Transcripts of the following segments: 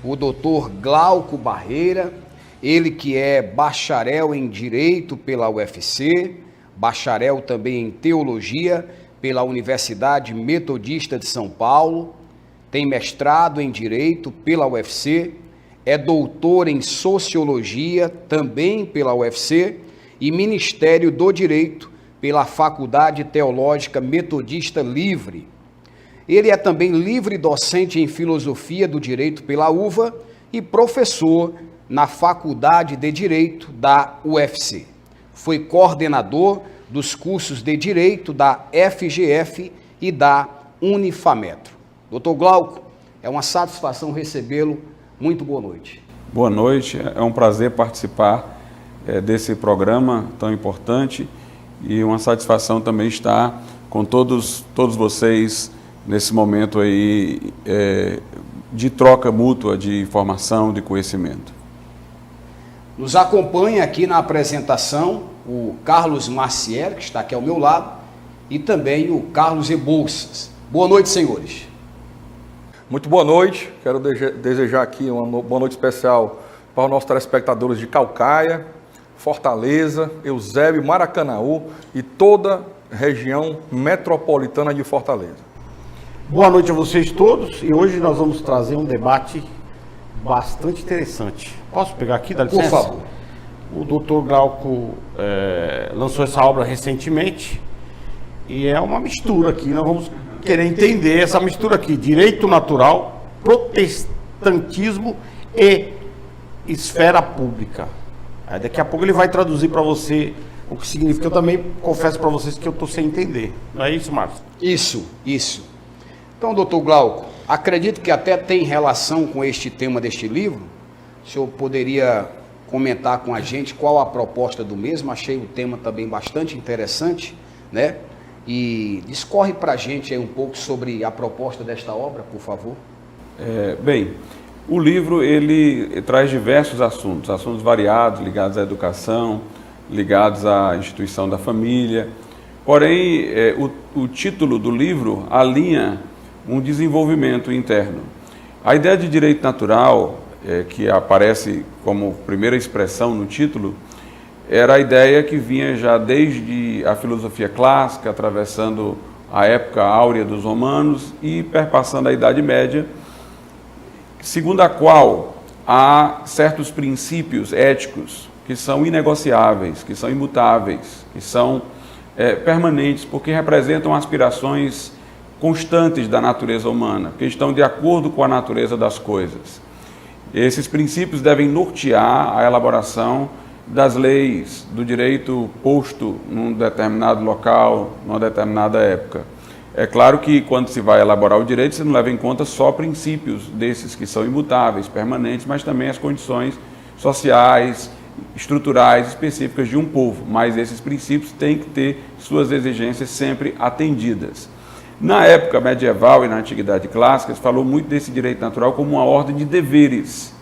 o doutor Glauco Barreira, ele que é bacharel em Direito pela UFC, bacharel também em Teologia pela Universidade Metodista de São Paulo, tem mestrado em Direito pela UFC, é doutor em Sociologia também pela UFC e Ministério do Direito pela Faculdade Teológica Metodista Livre. Ele é também livre docente em Filosofia do Direito pela UVA e professor na Faculdade de Direito da UFC. Foi coordenador dos cursos de Direito da FGF e da Unifametro. Doutor Glauco, é uma satisfação recebê-lo. Muito boa noite. Boa noite, é um prazer participar desse programa tão importante e uma satisfação também estar com todos vocês nesse momento aí de troca mútua de informação, de conhecimento. Nos acompanha aqui na apresentação o Carlos Maciel, que está aqui ao meu lado, e também o Carlos Rebouças. Boa noite, senhores. Muito boa noite, quero desejar aqui uma boa noite especial para os nossos telespectadores de Calcaia, Fortaleza, Eusébio, Maracanaú e toda a região metropolitana de Fortaleza. Boa noite a vocês todos e hoje nós vamos trazer um debate bastante interessante. Posso pegar aqui, dá licença? Por favor. O doutor Glauco lançou essa obra recentemente e é uma mistura aqui, nós vamos querer entender essa mistura aqui, direito natural, protestantismo e esfera pública. Aí daqui a pouco ele vai traduzir para você o que significa. Eu também confesso para vocês que eu estou sem entender. Não é isso, Márcio? Isso. Então, doutor Glauco, acredito que até tem relação com este tema deste livro. O senhor poderia comentar com a gente qual a proposta do mesmo? Achei o tema também bastante interessante, né? E discorre para a gente aí um pouco sobre a proposta desta obra, por favor. Bem, o livro ele traz diversos assuntos variados, ligados à educação, ligados à instituição da família. Porém, o título do livro alinha um desenvolvimento interno. A ideia de direito natural, que aparece como primeira expressão no título, era a ideia que vinha já desde a filosofia clássica, atravessando a época áurea dos romanos e perpassando a Idade Média, segundo a qual há certos princípios éticos que são inegociáveis, que são imutáveis, que são permanentes, porque representam aspirações constantes da natureza humana, que estão de acordo com a natureza das coisas. Esses princípios devem nortear a elaboração das leis, do direito posto num determinado local, numa determinada época. É claro que quando se vai elaborar o direito, você não leva em conta só princípios desses que são imutáveis, permanentes, mas também as condições sociais, estruturais, específicas de um povo. Mas esses princípios têm que ter suas exigências sempre atendidas. Na época medieval e na Antiguidade Clássica, se falou muito desse direito natural como uma ordem de deveres.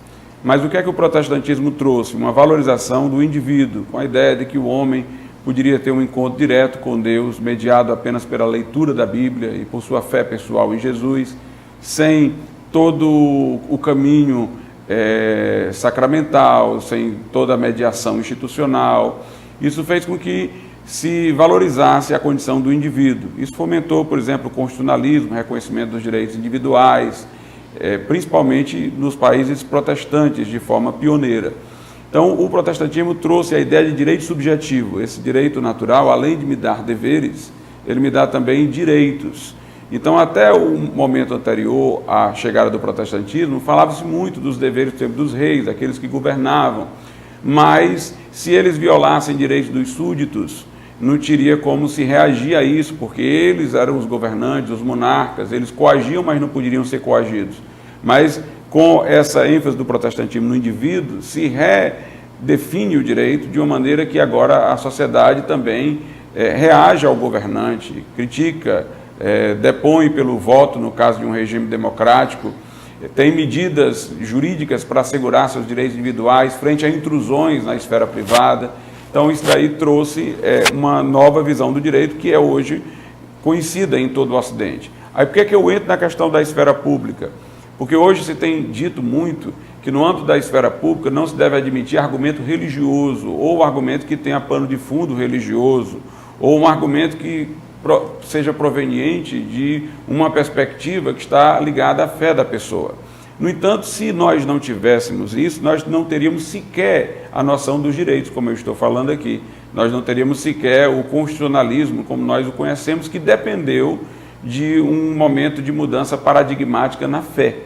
Mas o que é que o protestantismo trouxe? Uma valorização do indivíduo, com a ideia de que o homem poderia ter um encontro direto com Deus, mediado apenas pela leitura da Bíblia e por sua fé pessoal em Jesus, sem todo o caminho sacramental, sem toda a mediação institucional. Isso fez com que se valorizasse a condição do indivíduo. Isso fomentou, por exemplo, o constitucionalismo, o reconhecimento dos direitos individuais, principalmente nos países protestantes, de forma pioneira. Então, o protestantismo trouxe a ideia de direito subjetivo. Esse direito natural, além de me dar deveres, ele me dá também direitos. Então, até o momento anterior à chegada do protestantismo, falava-se muito dos deveres, por exemplo, dos reis, aqueles que governavam. Mas, se eles violassem direitos dos súditos, não teria como se reagir a isso, porque eles eram os governantes, os monarcas, eles coagiam, mas não poderiam ser coagidos. Mas, com essa ênfase do protestantismo no indivíduo, se redefine o direito de uma maneira que agora a sociedade também reage ao governante, critica, depõe pelo voto, no caso de um regime democrático, tem medidas jurídicas para assegurar seus direitos individuais frente a intrusões na esfera privada. Então, isso daí trouxe uma nova visão do direito que é hoje conhecida em todo o Ocidente. Aí, por que eu entro na questão da esfera pública? Porque hoje se tem dito muito que no âmbito da esfera pública não se deve admitir argumento religioso, ou argumento que tenha pano de fundo religioso, ou um argumento que seja proveniente de uma perspectiva que está ligada à fé da pessoa. No entanto, se nós não tivéssemos isso, nós não teríamos sequer a noção dos direitos, como eu estou falando aqui. Nós não teríamos sequer o constitucionalismo, como nós o conhecemos, que dependeu de um momento de mudança paradigmática na fé,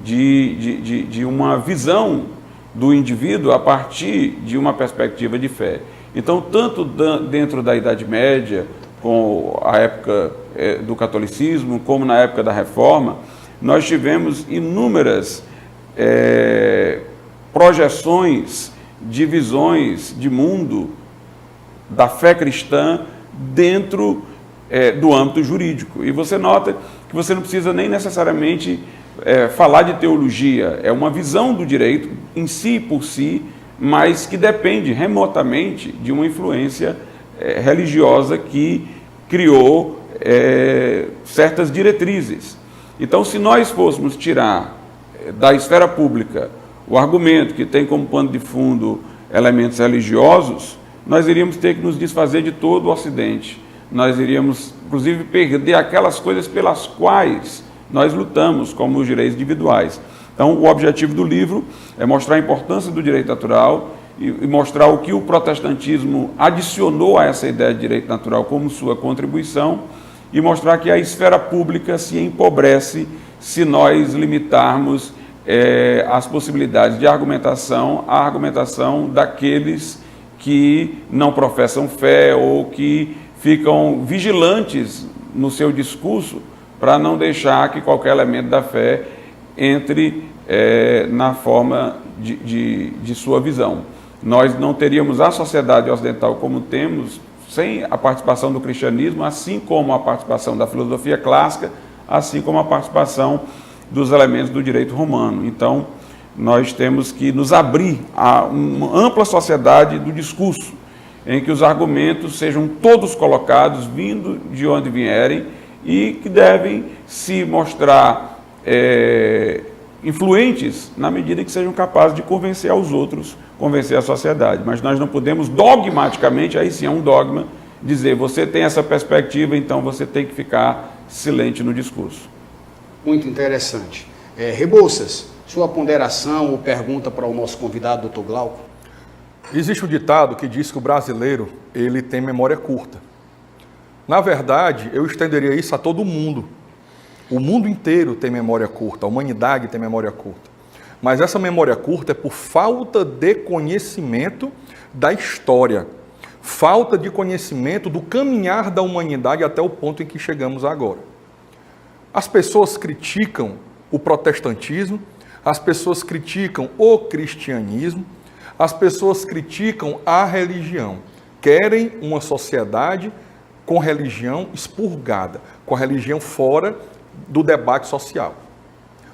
de uma visão do indivíduo a partir de uma perspectiva de fé. Então, tanto dentro da Idade Média, com a época do catolicismo, como na época da Reforma, nós tivemos inúmeras projeções de visões de mundo da fé cristã dentro do âmbito jurídico. E você nota que você não precisa nem necessariamente falar de teologia, é uma visão do direito em si e por si, mas que depende remotamente de uma influência religiosa que criou certas diretrizes. Então, se nós fôssemos tirar da esfera pública o argumento que tem como pano de fundo elementos religiosos, nós iríamos ter que nos desfazer de todo o Ocidente. Nós iríamos, inclusive, perder aquelas coisas pelas quais nós lutamos, como os direitos individuais. Então, o objetivo do livro é mostrar a importância do direito natural e mostrar o que o protestantismo adicionou a essa ideia de direito natural como sua contribuição e mostrar que a esfera pública se empobrece se nós limitarmos as possibilidades de argumentação à argumentação daqueles que não professam fé ou que ficam vigilantes no seu discurso para não deixar que qualquer elemento da fé entre na forma de sua visão. Nós não teríamos a sociedade ocidental como temos sem a participação do cristianismo, assim como a participação da filosofia clássica, assim como a participação dos elementos do direito romano. Então, nós temos que nos abrir a uma ampla sociedade do discurso, em que os argumentos sejam todos colocados, vindo de onde vierem, e que devem se mostrar influentes na medida que sejam capazes de convencer aos outros, convencer a sociedade. Mas nós não podemos dogmaticamente, aí sim é um dogma, dizer você tem essa perspectiva, então você tem que ficar silente no discurso. Muito interessante. Rebouças, sua ponderação ou pergunta para o nosso convidado, doutor Glauco? Existe um ditado que diz que o brasileiro ele tem memória curta. Na verdade, eu estenderia isso a todo mundo. O mundo inteiro tem memória curta, a humanidade tem memória curta. Mas essa memória curta é por falta de conhecimento da história, falta de conhecimento do caminhar da humanidade até o ponto em que chegamos agora. As pessoas criticam o protestantismo, as pessoas criticam o cristianismo, as pessoas criticam a religião. Querem uma sociedade com religião expurgada, com a religião fora do debate social.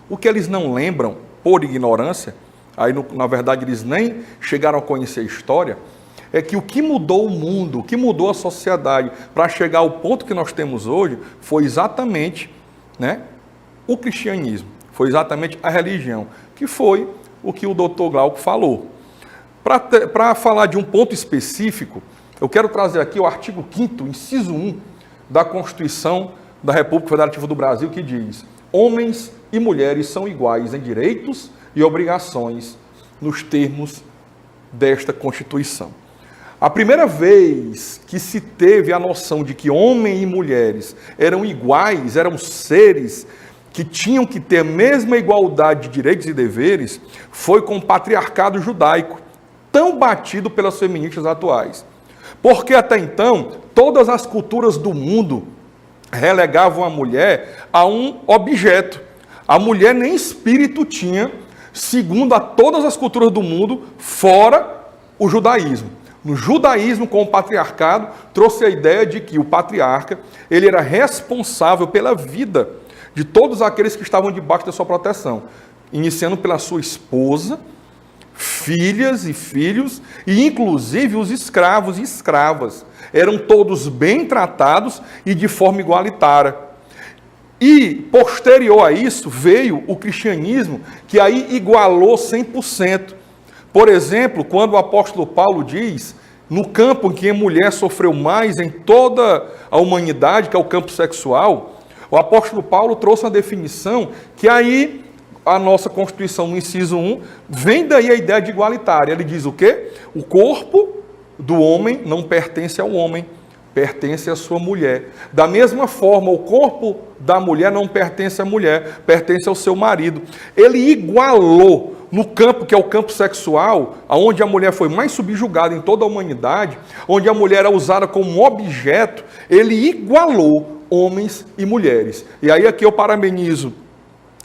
O que eles não lembram, por ignorância, aí na verdade eles nem chegaram a conhecer a história, é que o que mudou o mundo, o que mudou a sociedade para chegar ao ponto que nós temos hoje, foi exatamente o cristianismo, foi exatamente a religião, que foi o que o doutor Glauco falou. Para falar de um ponto específico, eu quero trazer aqui o artigo 5º, inciso 1, da Constituição da República Federativa do Brasil, que diz: homens e mulheres são iguais em direitos e obrigações nos termos desta Constituição. A primeira vez que se teve a noção de que homens e mulheres eram iguais, eram seres que tinham que ter a mesma igualdade de direitos e deveres, foi com o patriarcado judaico, tão batido pelas feministas atuais. Porque até então, todas as culturas do mundo relegavam a mulher a um objeto. A mulher nem espírito tinha, segundo a todas as culturas do mundo, fora o judaísmo. No judaísmo, com o patriarcado, trouxe a ideia de que o patriarca ele era responsável pela vida de todos aqueles que estavam debaixo da sua proteção, iniciando pela sua esposa, filhas e filhos, e inclusive os escravos e escravas. Eram todos bem tratados e de forma igualitária. E, posterior a isso, veio o cristianismo, que aí igualou 100%. Por exemplo, quando o apóstolo Paulo diz, no campo em que a mulher sofreu mais em toda a humanidade, que é o campo sexual, o apóstolo Paulo trouxe uma definição que aí a nossa Constituição, no inciso 1, vem daí a ideia de igualitária. Ele diz o quê? O corpo do homem não pertence ao homem, pertence à sua mulher. Da mesma forma, o corpo da mulher não pertence à mulher, pertence ao seu marido. Ele igualou no campo que é o campo sexual, onde a mulher foi mais subjugada em toda a humanidade, onde a mulher é usada como um objeto, ele igualou homens e mulheres. E aí aqui eu parabenizo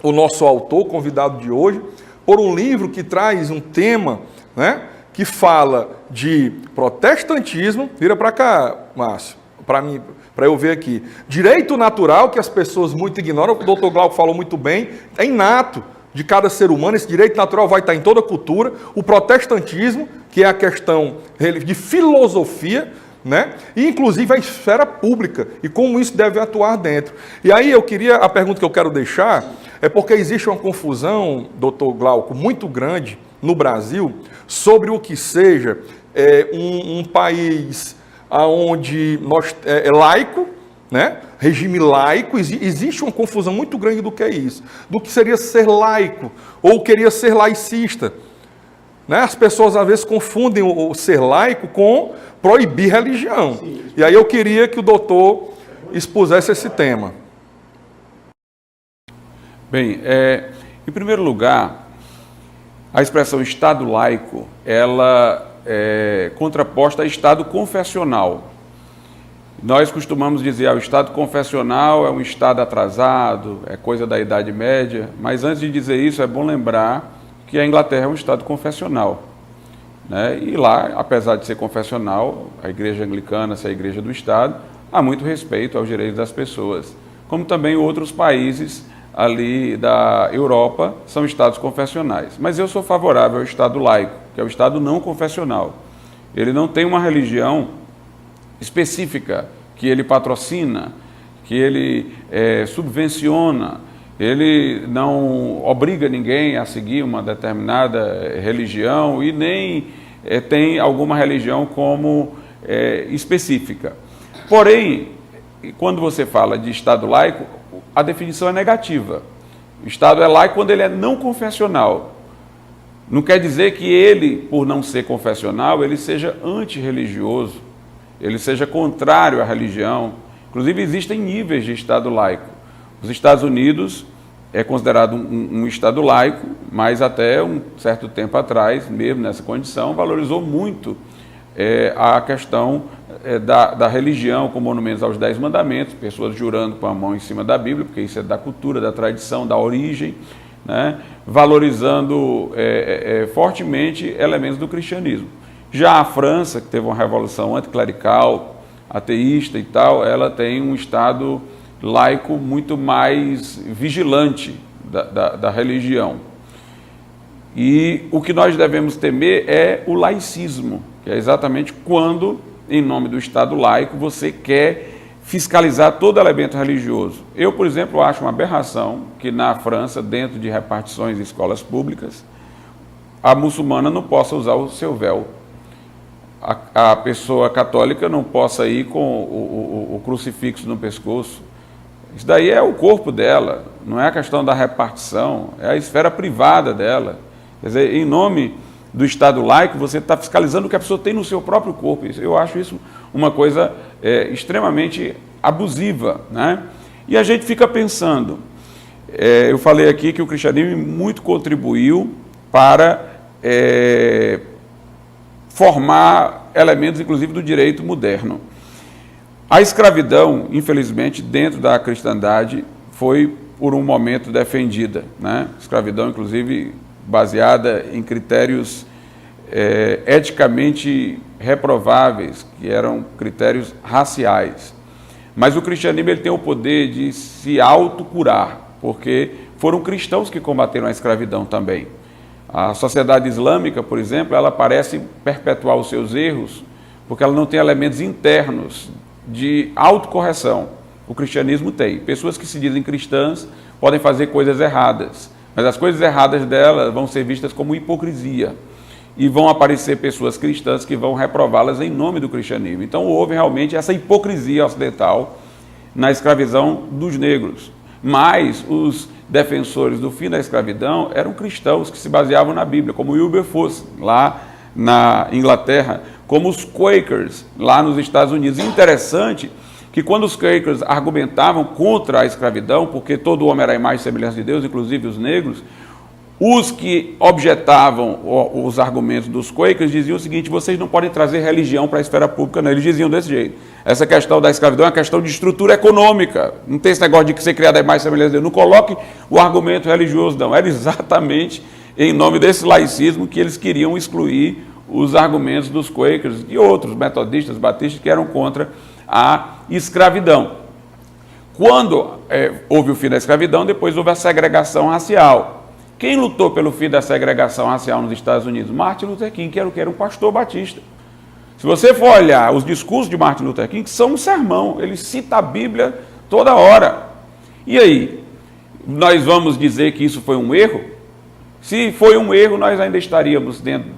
o nosso autor, convidado de hoje, por um livro que traz um tema, né, que fala de protestantismo, vira para cá, Márcio, para eu ver aqui, direito natural, que as pessoas muito ignoram, o Dr. Glauco falou muito bem, é inato de cada ser humano, esse direito natural vai estar em toda a cultura, o protestantismo, que é a questão de filosofia, né? E inclusive a esfera pública, e como isso deve atuar dentro. E aí a pergunta que eu quero deixar, é porque existe uma confusão, doutor Glauco, muito grande no Brasil, sobre o que seja um país onde é laico, né? Regime laico, existe uma confusão muito grande do que é isso, do que seria ser laico, ou queria ser laicista. Né? As pessoas às vezes confundem o ser laico com proibir religião. Sim. E aí eu queria que o doutor expusesse esse tema. Bem, em primeiro lugar, a expressão Estado laico, ela é contraposta a Estado confessional. Nós costumamos dizer, o Estado confessional é um Estado atrasado, é coisa da Idade Média, mas antes de dizer isso, é bom lembrar que a Inglaterra é um Estado confessional. Né? E lá, apesar de ser confessional, a Igreja Anglicana ser a Igreja do Estado, há muito respeito aos direitos das pessoas. Como também outros países ali da Europa são Estados confessionais. Mas eu sou favorável ao Estado laico, que é o Estado não confessional. Ele não tem uma religião específica que ele patrocina, que ele subvenciona, ele não obriga ninguém a seguir uma determinada religião e nem tem alguma religião como específica. Porém, quando você fala de Estado laico, a definição é negativa. O Estado é laico quando ele é não confessional. Não quer dizer que ele, por não ser confessional, ele seja antirreligioso, ele seja contrário à religião. Inclusive, existem níveis de Estado laico. Os Estados Unidos é considerado um Estado laico, mas até um certo tempo atrás, mesmo nessa condição, valorizou muito a questão da religião, com monumentos aos 10 mandamentos, pessoas jurando com a mão em cima da Bíblia, porque isso é da cultura, da tradição, da origem, né? Valorizando fortemente elementos do cristianismo. Já a França, que teve uma revolução anticlerical, ateísta e tal, ela tem um Estado laico muito mais vigilante da religião. E o que nós devemos temer é o laicismo, que é exatamente quando, em nome do Estado laico, você quer fiscalizar todo elemento religioso. Eu, por exemplo, acho uma aberração que na França, dentro de repartições de escolas públicas, a muçulmana não possa usar o seu véu. A pessoa católica não possa ir com o crucifixo no pescoço. Isso daí é o corpo dela, não é a questão da repartição, é a esfera privada dela. Quer dizer, em nome do Estado laico, você está fiscalizando o que a pessoa tem no seu próprio corpo. Eu acho isso uma coisa extremamente abusiva, né? E a gente fica pensando, eu falei aqui que o cristianismo muito contribuiu para formar elementos, inclusive, do direito moderno. A escravidão, infelizmente, dentro da cristandade, foi por um momento defendida, né? Escravidão, inclusive, baseada em critérios eticamente reprováveis, que eram critérios raciais. Mas o cristianismo ele tem o poder de se autocurar, porque foram cristãos que combateram a escravidão também. A sociedade islâmica, por exemplo, ela parece perpetuar os seus erros, porque ela não tem elementos internos de autocorreção. O cristianismo tem. Pessoas que se dizem cristãs podem fazer coisas erradas, mas as coisas erradas delas vão ser vistas como hipocrisia. E vão aparecer pessoas cristãs que vão reprová-las em nome do cristianismo. Então houve realmente essa hipocrisia ocidental na escravidão dos negros. Mas os defensores do fim da escravidão eram cristãos que se baseavam na Bíblia, como Wilberforce, lá na Inglaterra, como os Quakers, lá nos Estados Unidos. E interessante que quando os Quakers argumentavam contra a escravidão, porque todo homem era a imagem e semelhança de Deus, inclusive os negros, os que objetavam os argumentos dos Quakers diziam o seguinte: vocês não podem trazer religião para a esfera pública, não. Eles diziam desse jeito. Essa questão da escravidão é uma questão de estrutura econômica. Não tem esse negócio de que ser criado a imagem e semelhança de Deus. Não coloque o argumento religioso, não. Era exatamente em nome desse laicismo que eles queriam excluir os argumentos dos Quakers e outros metodistas, batistas, que eram contra a escravidão. Quando houve o fim da escravidão, depois houve a segregação racial. Quem lutou pelo fim da segregação racial nos Estados Unidos? Martin Luther King, que era um pastor batista. Se você for olhar os discursos de Martin Luther King, são um sermão, ele cita a Bíblia toda hora. E aí, nós vamos dizer que isso foi um erro? Se foi um erro, nós ainda estaríamos dentro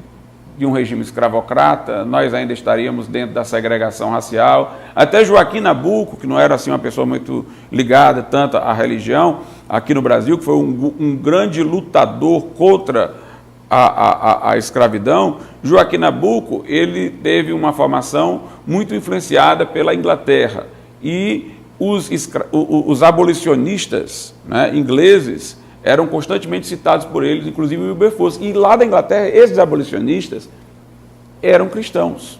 de um regime escravocrata, nós ainda estaríamos dentro da segregação racial. Até Joaquim Nabuco, que não era assim uma pessoa muito ligada tanto à religião, aqui no Brasil, que foi um grande lutador contra a escravidão, Joaquim Nabuco, ele teve uma formação muito influenciada pela Inglaterra. E os abolicionistas, né, ingleses eram constantemente citados por eles, inclusive Wilberforce. E lá da Inglaterra, esses abolicionistas eram cristãos.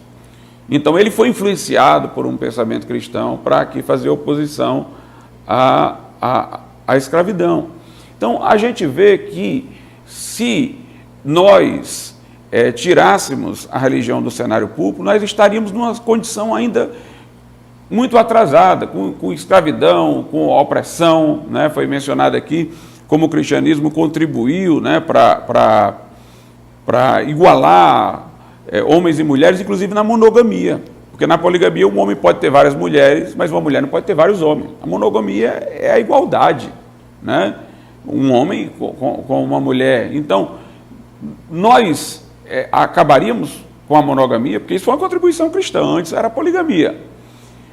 Então ele foi influenciado por um pensamento cristão para fazer oposição à escravidão. Então a gente vê que se nós tirássemos a religião do cenário público, nós estaríamos numa condição ainda muito atrasada, com escravidão, com opressão, né? Foi mencionado aqui como o cristianismo contribuiu, né, para igualar homens e mulheres, inclusive na monogamia. Porque na poligamia um homem pode ter várias mulheres, mas uma mulher não pode ter vários homens. A monogamia é a igualdade, né? Um homem com uma mulher. Então, nós acabaríamos com a monogamia, porque isso foi uma contribuição cristã, antes era a poligamia.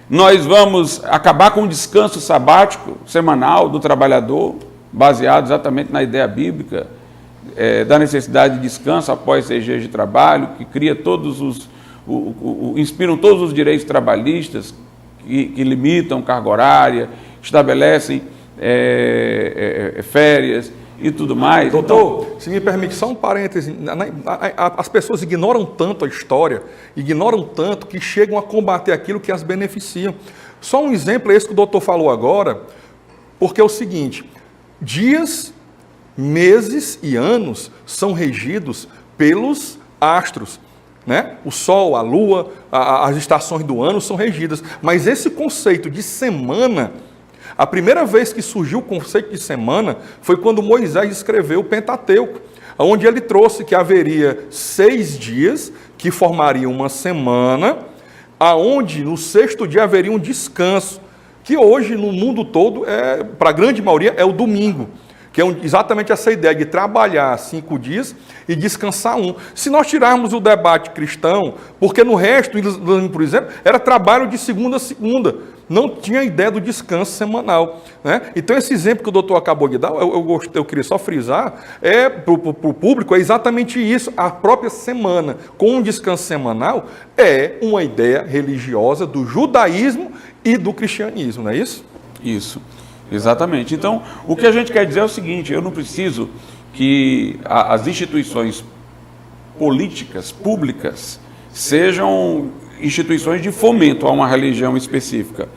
Nós vamos acabar com o descanso sabático semanal do trabalhador, baseado exatamente na ideia bíblica da necessidade de descanso após 6 dias de trabalho, que cria inspiram todos os direitos trabalhistas, que limitam carga horária, estabelecem férias e tudo mais. Doutor, então, se me permite, só um parêntese, as pessoas ignoram tanto a história, ignoram tanto que chegam a combater aquilo que as beneficiam. Só um exemplo é esse que o doutor falou agora, porque é o seguinte: dias, meses e anos são regidos pelos astros, né? O Sol, a Lua, as estações do ano são regidas. Mas esse conceito de semana, a primeira vez que surgiu o conceito de semana foi quando Moisés escreveu o Pentateuco, onde ele trouxe que haveria 6 dias que formariam uma semana, aonde no 6º dia haveria um descanso, que hoje no mundo todo, para a grande maioria, é o domingo, que é exatamente essa ideia de trabalhar 5 dias e descansar 1. Se nós tirarmos o debate cristão, porque no resto, por exemplo, era trabalho de segunda a segunda, não tinha ideia do descanso semanal, né? Então esse exemplo que o doutor acabou de dar, eu queria só frisar, para o público, é exatamente isso. A própria semana, com um descanso semanal, é uma ideia religiosa do judaísmo e do cristianismo, não é isso? Isso, exatamente. Então, o que a gente quer dizer é o seguinte: eu não preciso que as instituições políticas, públicas, sejam instituições de fomento a uma religião específica,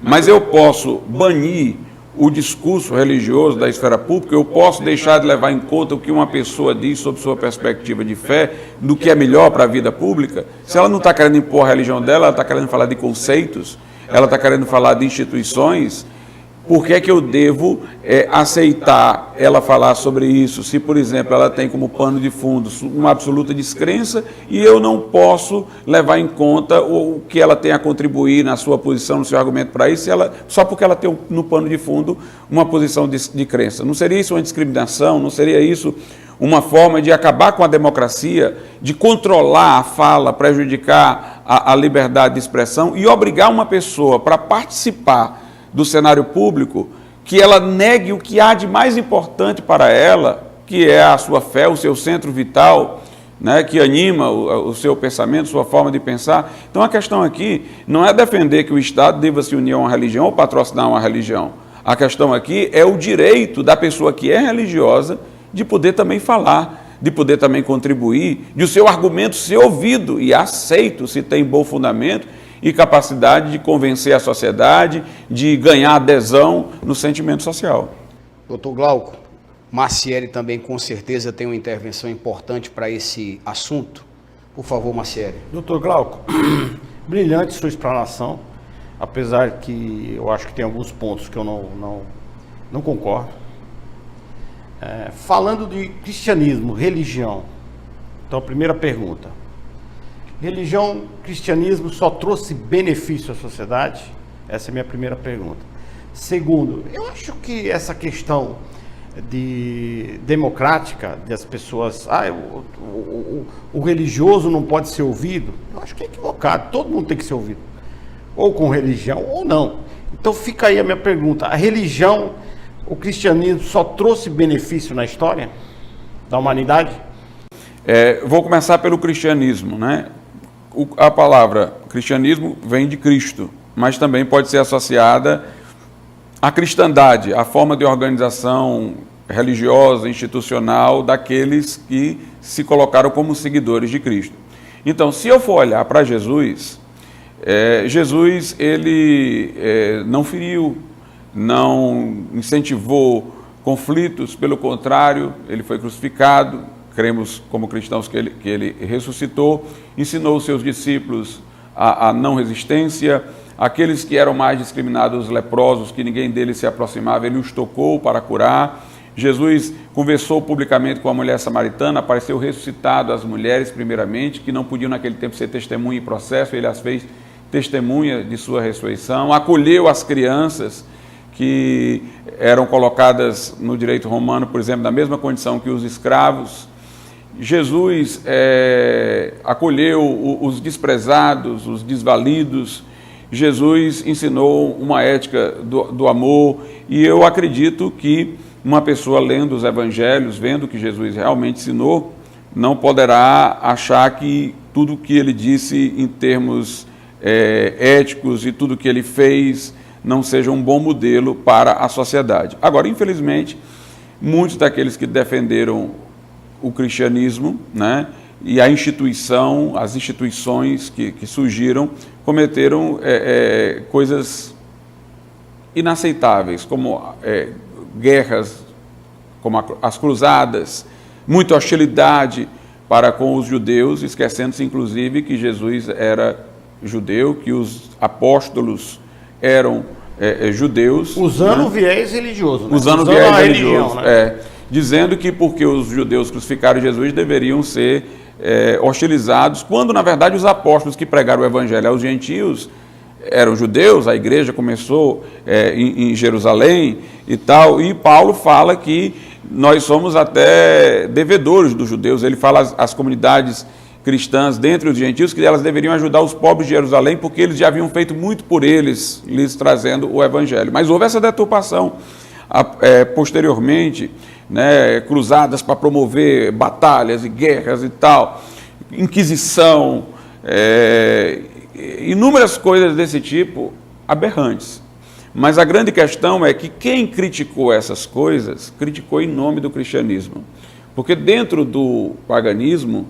mas eu posso banir o discurso religioso da esfera pública, eu posso deixar de levar em conta o que uma pessoa diz sobre sua perspectiva de fé, do que é melhor para a vida pública. Se ela não está querendo impor a religião dela, ela está querendo falar de conceitos, ela está querendo falar de instituições, Por que é que eu devo aceitar ela falar sobre isso, se, por exemplo, ela tem como pano de fundo uma absoluta descrença e eu não posso levar em conta o que ela tem a contribuir na sua posição, no seu argumento para isso, só porque ela tem no pano de fundo uma posição de crença? Não seria isso uma discriminação? Não seria isso uma forma de acabar com a democracia, de controlar a fala, prejudicar a liberdade de expressão e obrigar uma pessoa para participar do cenário público, que ela negue o que há de mais importante para ela, que é a sua fé, o seu centro vital, né, que anima o seu pensamento, sua forma de pensar. Então a questão aqui não é defender que o Estado deva se unir a uma religião ou patrocinar uma religião. A questão aqui é o direito da pessoa que é religiosa de poder também falar, de poder também contribuir, de o seu argumento ser ouvido e aceito, se tem bom fundamento e capacidade de convencer a sociedade, de ganhar adesão no sentimento social. Doutor Glauco, Marciele também com certeza tem uma intervenção importante para esse assunto. Por favor, Marciele. Doutor Glauco, brilhante sua explanação, apesar que eu acho que tem alguns pontos que eu não concordo. Falando de cristianismo, religião, então a primeira pergunta: religião, cristianismo só trouxe benefício à sociedade? Essa é a minha primeira pergunta. Segundo, eu acho que essa questão democrática das pessoas, o religioso não pode ser ouvido, eu acho que é equivocado, todo mundo tem que ser ouvido, ou com religião ou não. Então fica aí a minha pergunta: a religião, o cristianismo só trouxe benefício na história da humanidade? Vou começar pelo cristianismo, né? A palavra cristianismo vem de Cristo, mas também pode ser associada à cristandade, à forma de organização religiosa, institucional daqueles que se colocaram como seguidores de Cristo. Então, se eu for olhar para Jesus, Jesus ele não feriu, não incentivou conflitos, pelo contrário, ele foi crucificado. Cremos como cristãos que ele ressuscitou, ensinou os seus discípulos a não resistência, aqueles que eram mais discriminados, os leprosos, que ninguém deles se aproximava, ele os tocou para curar. Jesus conversou publicamente com a mulher samaritana, apareceu ressuscitado às mulheres primeiramente, que não podiam naquele tempo ser testemunha em processo, ele as fez testemunha de sua ressurreição, acolheu as crianças que eram colocadas no direito romano, por exemplo, na mesma condição que os escravos. Jesus acolheu os desprezados, os desvalidos. Jesus ensinou uma ética do amor, e eu acredito que uma pessoa lendo os evangelhos, vendo o que Jesus realmente ensinou, não poderá achar que tudo o que ele disse em termos éticos e tudo o que ele fez não seja um bom modelo para a sociedade. Agora, infelizmente, muitos daqueles que defenderam o cristianismo, né, e as instituições que surgiram, cometeram coisas inaceitáveis, como guerras, como as cruzadas, muita hostilidade para com os judeus, esquecendo-se inclusive que Jesus era judeu, que os apóstolos eram judeus. Usando o viés religioso. Né? Usando o viés religioso, né? Dizendo que porque os judeus crucificaram Jesus deveriam ser hostilizados, quando na verdade os apóstolos que pregaram o evangelho aos gentios eram judeus. A igreja começou em Jerusalém e tal, e Paulo fala que nós somos até devedores dos judeus. Ele fala às comunidades cristãs dentre os gentios que elas deveriam ajudar os pobres de Jerusalém, porque eles já haviam feito muito por eles, lhes trazendo o evangelho. Mas houve essa deturpação posteriormente, né, cruzadas para promover batalhas e guerras e tal, Inquisição, inúmeras coisas desse tipo aberrantes. Mas a grande questão é que quem criticou essas coisas, criticou em nome do cristianismo. Porque dentro do paganismo,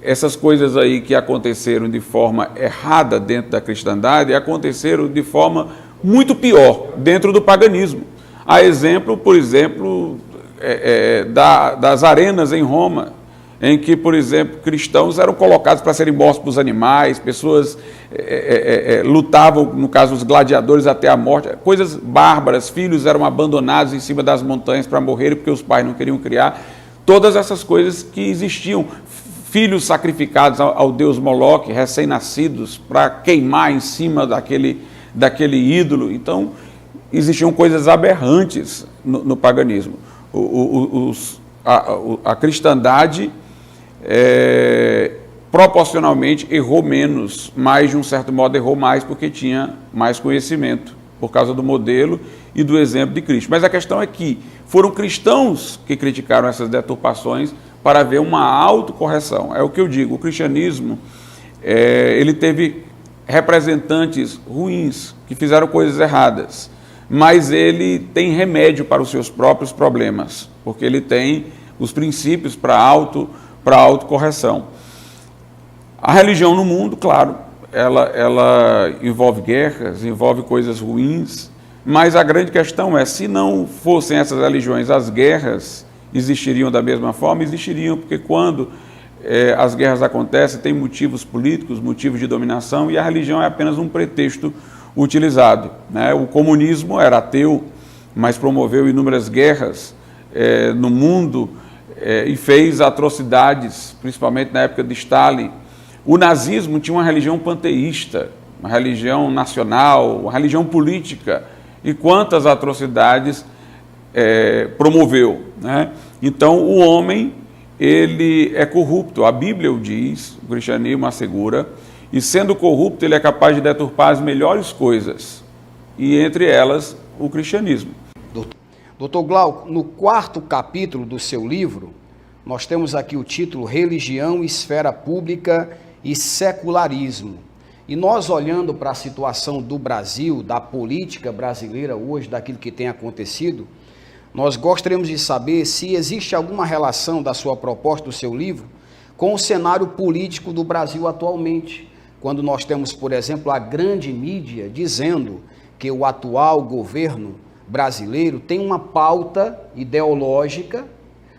essas coisas aí que aconteceram de forma errada dentro da cristandade, aconteceram de forma muito pior dentro do paganismo. Há exemplo, por exemplo, das arenas em Roma, em que, por exemplo, cristãos eram colocados para serem mortos pelos animais, pessoas lutavam, no caso, os gladiadores até a morte, coisas bárbaras, filhos eram abandonados em cima das montanhas para morrerem porque os pais não queriam criar, todas essas coisas que existiam, filhos sacrificados ao deus Moloque, recém-nascidos, para queimar em cima daquele ídolo. Então, existiam coisas aberrantes no paganismo. A cristandade proporcionalmente errou menos, mas de um certo modo errou mais porque tinha mais conhecimento, por causa do modelo e do exemplo de Cristo. Mas a questão é que foram cristãos que criticaram essas deturpações para haver uma autocorreção. É o que eu digo, o cristianismo, ele teve representantes ruins, que fizeram coisas erradas, mas ele tem remédio para os seus próprios problemas, porque ele tem os princípios para autocorreção. A religião no mundo, claro, ela envolve guerras, envolve coisas ruins, mas a grande questão é, se não fossem essas religiões, as guerras existiriam da mesma forma? Existiriam, porque quando as guerras acontecem, tem motivos políticos, motivos de dominação, e a religião é apenas um pretexto utilizado, né? O comunismo era ateu, mas promoveu inúmeras guerras no mundo e fez atrocidades, principalmente na época de Stalin. O nazismo tinha uma religião panteísta, uma religião nacional, uma religião política, e quantas atrocidades promoveu, né? Então, o homem, ele é corrupto, a Bíblia o diz, o cristianismo assegura, e sendo corrupto, ele é capaz de deturpar as melhores coisas, e entre elas, o cristianismo. Doutor Glauco, no 4º capítulo do seu livro, nós temos aqui o título Religião, Esfera Pública e Secularismo. E nós, olhando para a situação do Brasil, da política brasileira hoje, daquilo que tem acontecido, nós gostaríamos de saber se existe alguma relação da sua proposta, do seu livro, com o cenário político do Brasil atualmente, quando nós temos, por exemplo, a grande mídia dizendo que o atual governo brasileiro tem uma pauta ideológica,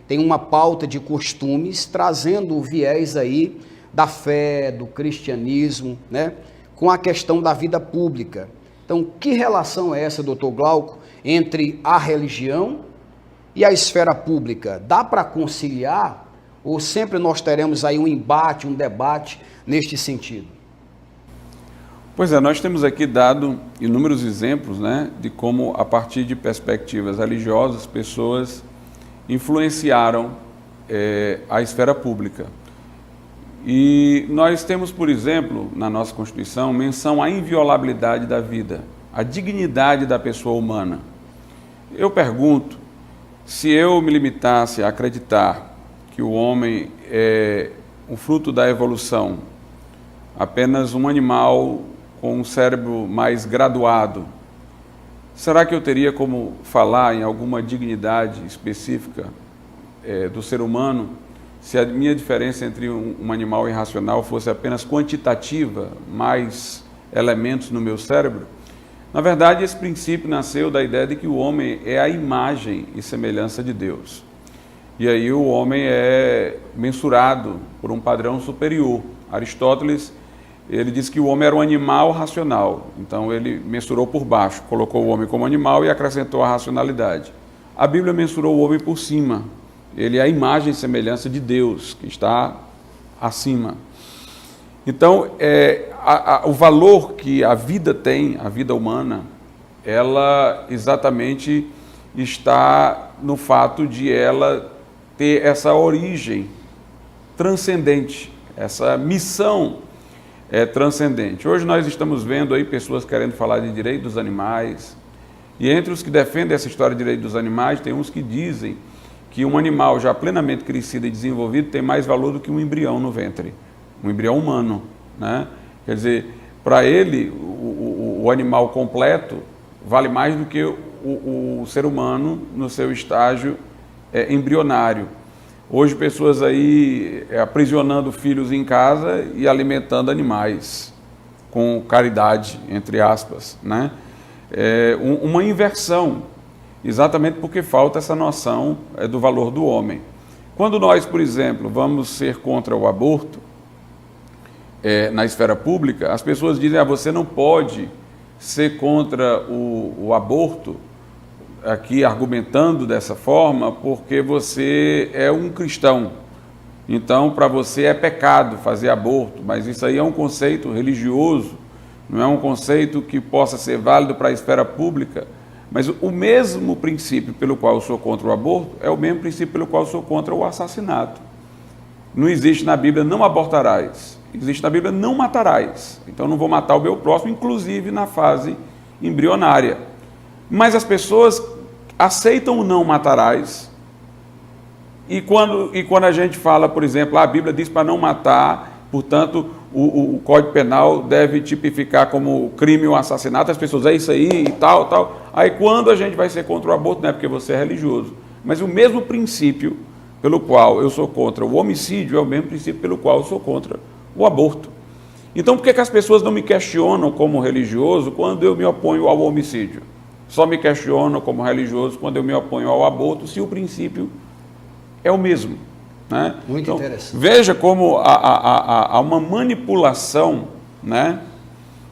tem uma pauta de costumes, trazendo o viés aí da fé, do cristianismo, né, com a questão da vida pública. Então, que relação é essa, doutor Glauco, entre a religião e a esfera pública? Dá para conciliar ou sempre nós teremos aí um embate, um debate neste sentido? Pois é, nós temos aqui dado inúmeros exemplos, né, de como, a partir de perspectivas religiosas, pessoas influenciaram a esfera pública. E nós temos, por exemplo, na nossa Constituição, menção à inviolabilidade da vida, à dignidade da pessoa humana. Eu pergunto, se eu me limitasse a acreditar que o homem é um fruto da evolução, apenas um animal com um cérebro mais graduado, será que eu teria como falar em alguma dignidade específica do ser humano, se a minha diferença entre um animal irracional fosse apenas quantitativa, mais elementos no meu cérebro? Na verdade, esse princípio nasceu da ideia de que o homem é a imagem e semelhança de Deus. E aí o homem é mensurado por um padrão superior. Aristóteles, ele disse que o homem era um animal racional, então ele mensurou por baixo, colocou o homem como animal e acrescentou a racionalidade. A Bíblia mensurou o homem por cima, ele é a imagem e semelhança de Deus, que está acima. Então, o valor que a vida tem, a vida humana, ela exatamente está no fato de ela ter essa origem transcendente, essa missão transcendente. Hoje nós estamos vendo aí pessoas querendo falar de direito dos animais, e entre os que defendem essa história de direito dos animais, tem uns que dizem que um animal já plenamente crescido e desenvolvido tem mais valor do que um embrião no ventre, um embrião humano, né? Quer dizer, para ele, o animal completo vale mais do que o ser humano no seu estágio embrionário. Hoje, pessoas aí aprisionando filhos em casa e alimentando animais, com caridade, entre aspas, né? Uma inversão, exatamente porque falta essa noção do valor do homem. Quando nós, por exemplo, vamos ser contra o aborto na esfera pública, as pessoas dizem, você não pode ser contra o aborto, aqui argumentando dessa forma, porque você é um cristão. Então, para você é pecado fazer aborto, mas isso aí é um conceito religioso, não é um conceito que possa ser válido para a esfera pública. Mas o mesmo princípio pelo qual eu sou contra o aborto é o mesmo princípio pelo qual eu sou contra o assassinato. Não existe na Bíblia não abortarás, existe na Bíblia não matarás. Então não vou matar o meu próximo, inclusive na fase embrionária. Mas as pessoas aceitam o não matarás, e quando a gente fala, por exemplo, a Bíblia diz para não matar, portanto, o Código Penal deve tipificar como crime o assassinato, as pessoas, é isso aí e tal. Aí quando a gente vai ser contra o aborto, não é porque você é religioso. Mas o mesmo princípio pelo qual eu sou contra o homicídio é o mesmo princípio pelo qual eu sou contra o aborto. Então por que as pessoas não me questionam como religioso quando eu me oponho ao homicídio? Só me questionam como religioso quando eu me oponho ao aborto, se o princípio é o mesmo. Né? Muito interessante. Veja como há uma manipulação, né,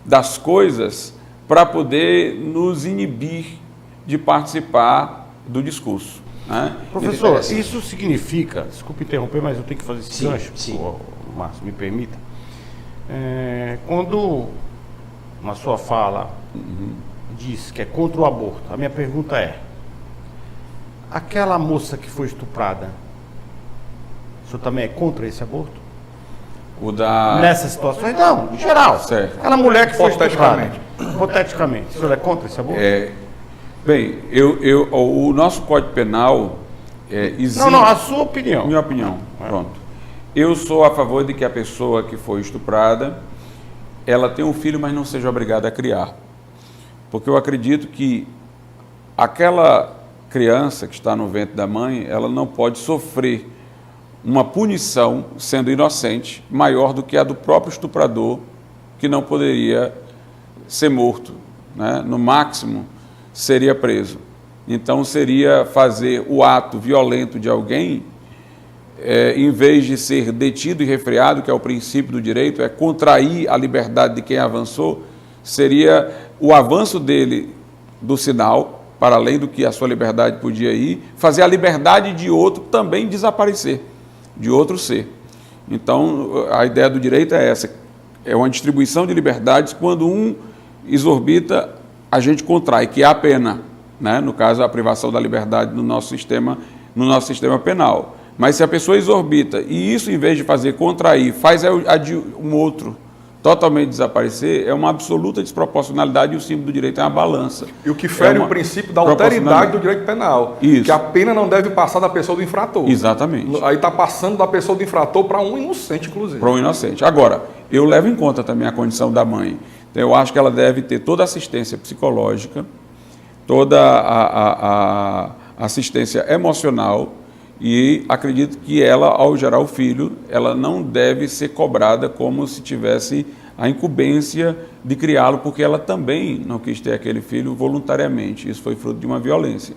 das coisas para poder nos inibir de participar do discurso. Né? Professor, isso significa, desculpe interromper, mas eu tenho que fazer esse gancho, Márcio, me permita. Quando na sua fala diz que é contra o aborto, a minha pergunta é, aquela moça que foi estuprada, o senhor também é contra esse aborto? Nessas situações? Não, em geral. Certo. Aquela mulher que foi estuprada. Hipoteticamente. O senhor é contra esse aborto? Bem, o nosso Código Penal exige... Não, a sua opinião. Minha opinião, pronto. Eu sou a favor de que a pessoa que foi estuprada, ela tenha um filho, mas não seja obrigada a criar. Porque eu acredito que aquela criança que está no ventre da mãe, ela não pode sofrer uma punição, sendo inocente, maior do que a do próprio estuprador, que não poderia ser morto, né? No máximo, seria preso. Então, seria fazer o ato violento de alguém, em vez de ser detido e refreado, que é o princípio do direito, é contrair a liberdade de quem avançou, seria o avanço dele do sinal, para além do que a sua liberdade podia ir, fazer a liberdade de outro também desaparecer, de outro ser. Então, a ideia do direito é essa, é uma distribuição de liberdades. Quando um exorbita, a gente contrai, que é a pena, né? No caso, a privação da liberdade no nosso sistema penal. Mas se a pessoa exorbita, e isso, em vez de fazer contrair, faz a de um outro totalmente desaparecer, é uma absoluta desproporcionalidade, e o símbolo do direito é uma balança. E o que fere o princípio da alteridade do direito penal. Isso. Que a pena não deve passar da pessoa do infrator. Exatamente. Aí está passando da pessoa do infrator para um inocente, inclusive. Para um inocente. Agora, eu levo em conta também a condição da mãe. Então, eu acho que ela deve ter toda a assistência psicológica, toda a assistência emocional, e acredito que ela, ao gerar o filho, ela não deve ser cobrada como se tivesse a incumbência de criá-lo, porque ela também não quis ter aquele filho voluntariamente. Isso foi fruto de uma violência.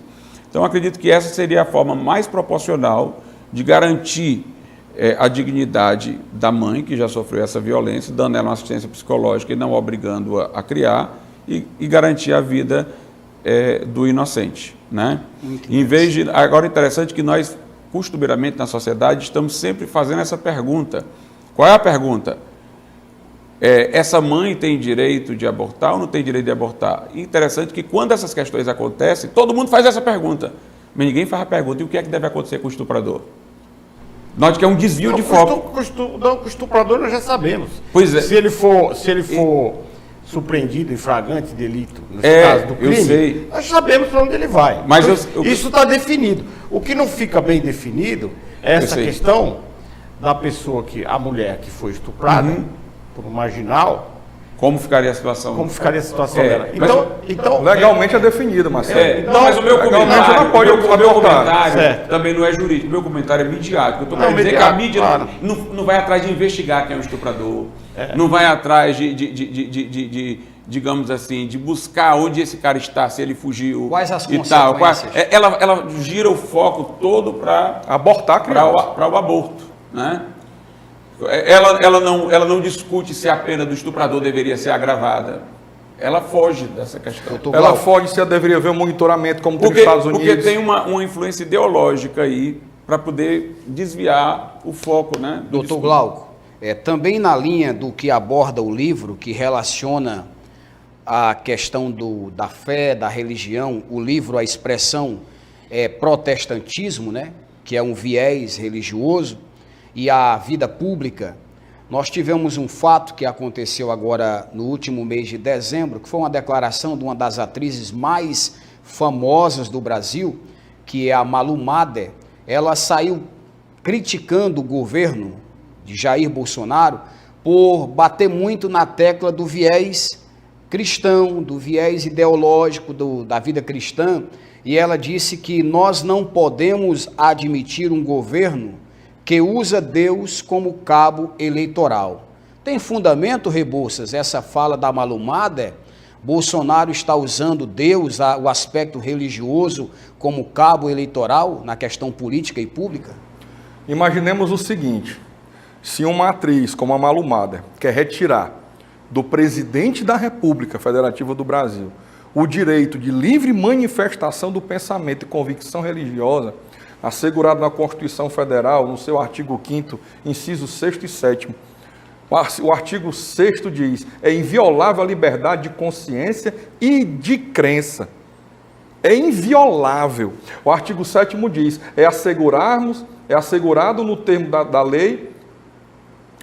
Então, acredito que essa seria a forma mais proporcional de garantir a dignidade da mãe, que já sofreu essa violência, dando ela uma assistência psicológica e não obrigando-a a criar, e garantir a vida do inocente. Né? Em vez de... Agora, interessante que nós, costumeiramente na sociedade, estamos sempre fazendo essa pergunta. Qual é a pergunta? Essa mãe tem direito de abortar ou não tem direito de abortar? E interessante que quando essas questões acontecem, todo mundo faz essa pergunta, mas ninguém faz a pergunta: e o que é que deve acontecer com o estuprador? Nós que é um desvio de foco. Com o estuprador nós já sabemos. Pois é. Se ele for surpreendido em flagrante delito, no caso do crime, eu sei. Nós sabemos para onde ele vai. Mas então, isso está definido. O que não fica bem definido é essa questão da pessoa a mulher que foi estuprada por um marginal. Como ficaria a situação? Como ficaria a situação dela? Então, legalmente é definido, Marcelo. Então, mas o meu comentário, não pode também não é jurídico, o meu comentário é midiático. Eu estou querendo dizer que a mídia não vai atrás de investigar quem é o estuprador, não vai atrás de digamos assim, de buscar onde esse cara está, se ele fugiu. Quais as e tal. consequências? Ela gira o foco todo para Abortar a criança. o aborto, né? Ela não discute se a pena do estuprador deveria ser agravada. Ela foge dessa questão. Ela foge se ela deveria haver um monitoramento como tem nos Estados Unidos. Porque tem uma influência ideológica aí para poder desviar o foco, né? Doutor Glauco, também na linha do que aborda o livro, que relaciona a questão da fé, da religião, o livro, a expressão protestantismo, né? Que é um viés religioso, e a vida pública. Nós tivemos um fato que aconteceu agora no último mês de dezembro, que foi uma declaração de uma das atrizes mais famosas do Brasil, que é a Malu Mader. Ela saiu criticando o governo de Jair Bolsonaro por bater muito na tecla do viés cristão, do viés ideológico da vida cristã, e ela disse que nós não podemos admitir um governo que usa Deus como cabo eleitoral. Tem fundamento, Rebouças, essa fala da Malu Mader? Bolsonaro está usando Deus, o aspecto religioso, como cabo eleitoral na questão política e pública? Imaginemos o seguinte, se uma atriz como a Malu Mader quer retirar do presidente da República Federativa do Brasil o direito de livre manifestação do pensamento e convicção religiosa, assegurado na Constituição Federal, no seu artigo 5º, incisos 6º e 7º. O artigo 6º diz, é inviolável a liberdade de consciência e de crença. É inviolável. O artigo 7º diz, é assegurado no termo da lei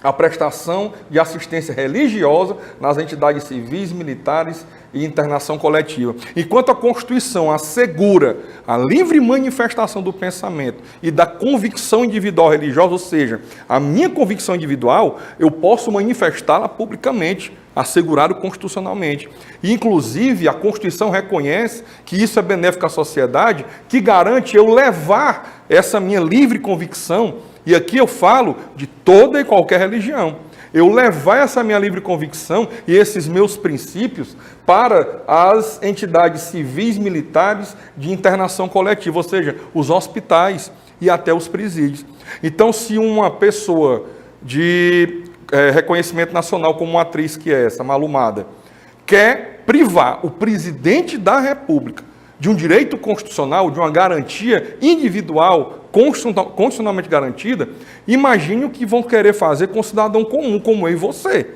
a prestação de assistência religiosa nas entidades civis, militares e internação coletiva. Enquanto a Constituição assegura a livre manifestação do pensamento e da convicção individual religiosa, ou seja, a minha convicção individual, eu posso manifestá-la publicamente, assegurado constitucionalmente. E, inclusive, a Constituição reconhece que isso é benéfico à sociedade, que garante eu levar essa minha livre convicção, e aqui eu falo de toda e qualquer religião, eu levar essa minha livre convicção e esses meus princípios para as entidades civis, militares de internação coletiva, ou seja, os hospitais e até os presídios. Então, se uma pessoa de reconhecimento nacional, como uma atriz que é essa, Malu Mader, quer privar o presidente da República de um direito constitucional, de uma garantia individual, constitucionalmente garantida, imagine o que vão querer fazer com um cidadão comum, como eu e você.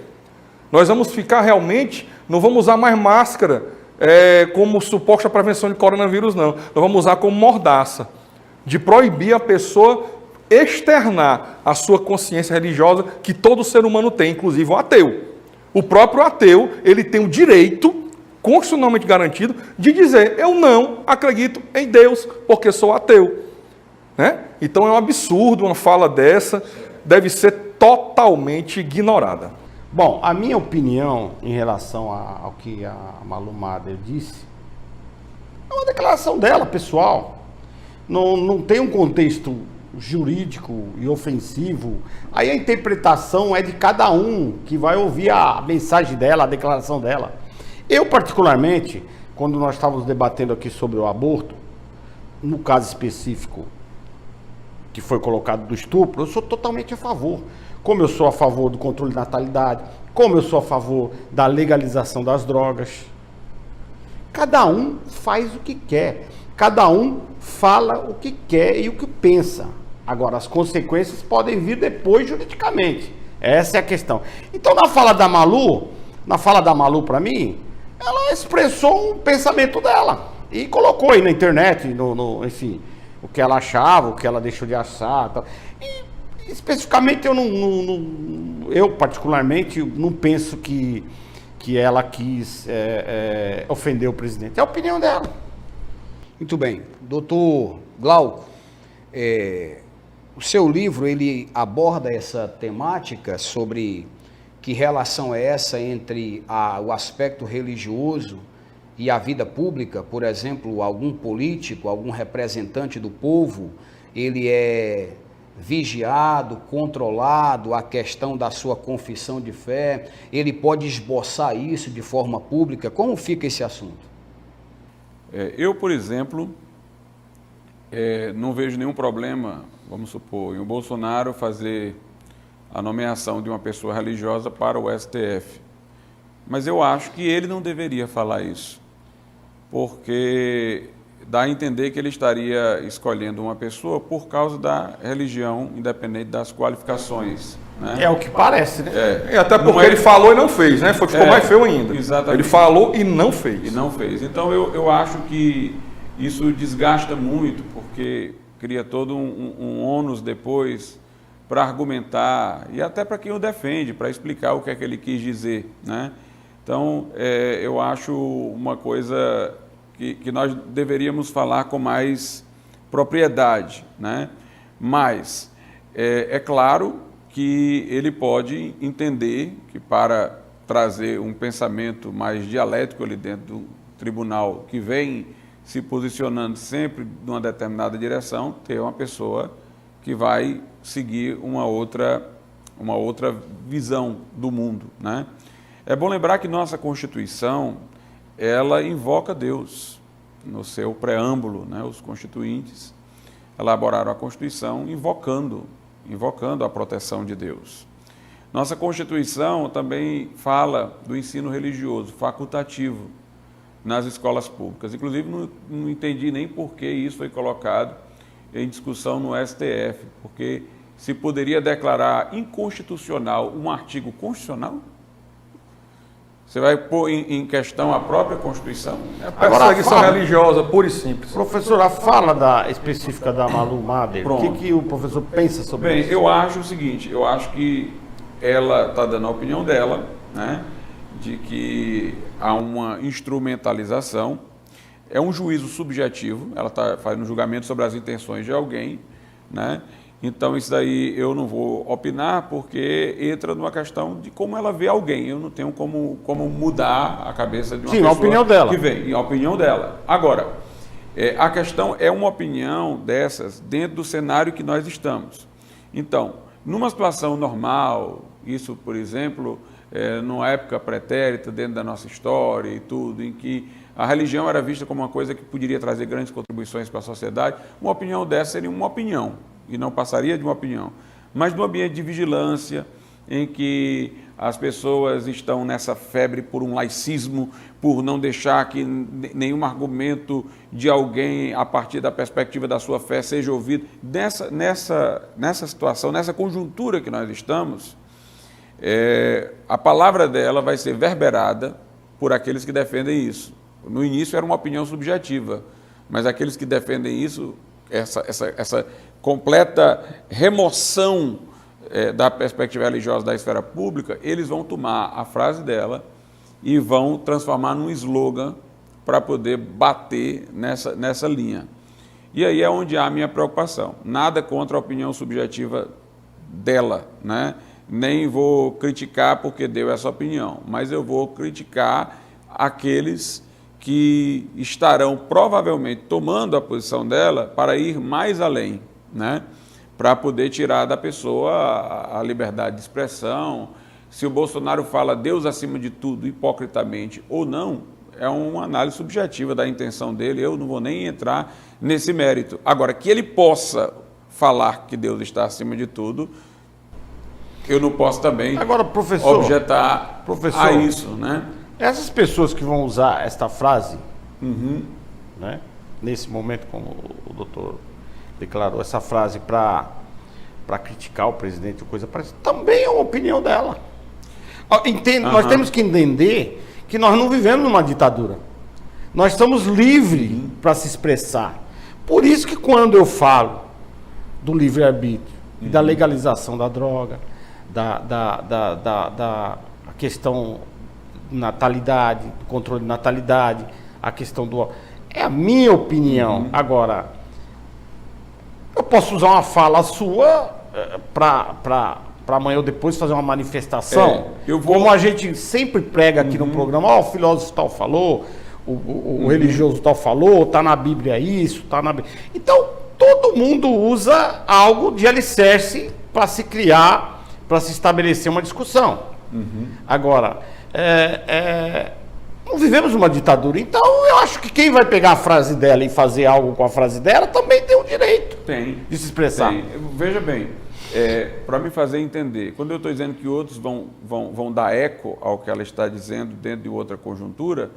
Nós vamos ficar realmente, não vamos usar mais máscara como suposta prevenção de coronavírus, não. Nós vamos usar como mordaça, de proibir a pessoa externar a sua consciência religiosa, que todo ser humano tem, inclusive o ateu. O próprio ateu, ele tem o direito constitucionalmente garantido de dizer, eu não acredito em Deus, porque sou ateu. Né? Então é um absurdo uma fala dessa, deve ser totalmente ignorada. Bom, a minha opinião em relação ao que a Malu Mader disse, é uma declaração dela, pessoal. Não tem um contexto jurídico e ofensivo. Aí a interpretação é de cada um que vai ouvir a mensagem dela, a declaração dela. Eu, particularmente, quando nós estávamos debatendo aqui sobre o aborto, no caso específico que foi colocado do estupro, eu sou totalmente a favor. Como eu sou a favor do controle da natalidade, como eu sou a favor da legalização das drogas. Cada um faz o que quer, cada um fala o que quer e o que pensa. Agora, as consequências podem vir depois juridicamente. Essa é a questão. Então, na fala da Malu, para mim, ela expressou um pensamento dela e colocou aí na internet, enfim, o que ela achava, o que ela deixou de achar. Tal. E, especificamente, eu particularmente, não penso que ela quis ofender o presidente. É a opinião dela. Muito bem. Doutor Glauco, o seu livro, ele aborda essa temática sobre que relação é essa entre o aspecto religioso e a vida pública. Por exemplo, algum político, algum representante do povo, ele é vigiado, controlado a questão da sua confissão de fé? Ele pode esboçar isso de forma pública? Como fica esse assunto? Eu, por exemplo, não vejo nenhum problema, vamos supor, em o Bolsonaro fazer a nomeação de uma pessoa religiosa para o STF. Mas eu acho que ele não deveria falar isso, porque dá a entender que ele estaria escolhendo uma pessoa por causa da religião, independente das qualificações. Né? É o que parece, né? Até porque ele falou e não fez, né? Ficou mais feio ainda. Exatamente. Ele falou e não fez. E não fez. Então eu acho que isso desgasta muito, porque cria todo um ônus depois para argumentar e até para quem o defende, para explicar o que é que ele quis dizer, né? Então, eu acho uma coisa que nós deveríamos falar com mais propriedade, né? Mas é claro que ele pode entender que para trazer um pensamento mais dialético ali dentro do tribunal, que vem se posicionando sempre numa determinada direção, ter uma pessoa que vai seguir uma outra visão do mundo, né? É bom lembrar que nossa Constituição, ela invoca Deus no seu preâmbulo, né? Os constituintes elaboraram a Constituição invocando a proteção de Deus. Nossa Constituição também fala do ensino religioso facultativo nas escolas públicas. Inclusive, não entendi nem por que isso foi colocado em discussão no STF, porque se poderia declarar inconstitucional um artigo constitucional? Você vai pôr em questão a própria Constituição? Agora, a perseguição religiosa, pura e simples. Professor, a fala específica da Malu Mader, o que o professor pensa sobre isso? Bem, eu acho o seguinte, eu acho que ela está dando a opinião dela, né, de que há uma instrumentalização, é um juízo subjetivo, ela está fazendo um julgamento sobre as intenções de alguém, né? Então, isso daí eu não vou opinar, porque entra numa questão de como ela vê alguém. Eu não tenho como mudar a cabeça de uma pessoa a opinião dela. Que vem, a opinião dela. Agora, a questão é uma opinião dessas dentro do cenário que nós estamos. Então, numa situação normal, isso, por exemplo, numa época pretérita, dentro da nossa história e tudo, em que a religião era vista como uma coisa que poderia trazer grandes contribuições para a sociedade, uma opinião dessa seria uma opinião, e não passaria de uma opinião. Mas no ambiente de vigilância, em que as pessoas estão nessa febre por um laicismo, por não deixar que nenhum argumento de alguém, a partir da perspectiva da sua fé, seja ouvido, nessa situação, nessa conjuntura que nós estamos, a palavra dela vai ser verberada por aqueles que defendem isso. No início era uma opinião subjetiva, mas aqueles que defendem isso, essa completa remoção da perspectiva religiosa da esfera pública, eles vão tomar a frase dela e vão transformar num slogan para poder bater nessa linha. E aí é onde há a minha preocupação. Nada contra a opinião subjetiva dela, né? Nem vou criticar porque deu essa opinião, mas eu vou criticar aqueles que estarão provavelmente tomando a posição dela para ir mais além, né? Para poder tirar da pessoa a liberdade de expressão. Se o Bolsonaro fala Deus acima de tudo, hipocritamente ou não, é uma análise subjetiva da intenção dele, eu não vou nem entrar nesse mérito. Agora, que ele possa falar que Deus está acima de tudo, eu não posso também objetar a isso, né? Essas pessoas que vão usar esta frase, né, nesse momento, como o doutor declarou, essa frase para criticar o presidente, coisa parecida, também é uma opinião dela. Nós temos que entender que nós não vivemos numa ditadura. Nós estamos livres para se expressar. Por isso que quando eu falo do livre-arbítrio e da legalização da droga, da questão natalidade, do controle de natalidade, a questão do... É a minha opinião. Agora, eu posso usar uma fala sua para amanhã ou depois fazer uma manifestação, como a gente sempre prega aqui no programa, o filósofo tal falou, o religioso tal falou, está na Bíblia isso, está na Bíblia... Então, todo mundo usa algo de alicerce para se criar, para se estabelecer uma discussão. Agora, não vivemos uma ditadura, então eu acho que quem vai pegar a frase dela e fazer algo com a frase dela também tem o direito de se expressar. Tem. Veja bem, para me fazer entender, quando eu estou dizendo que outros vão dar eco ao que ela está dizendo dentro de outra conjuntura,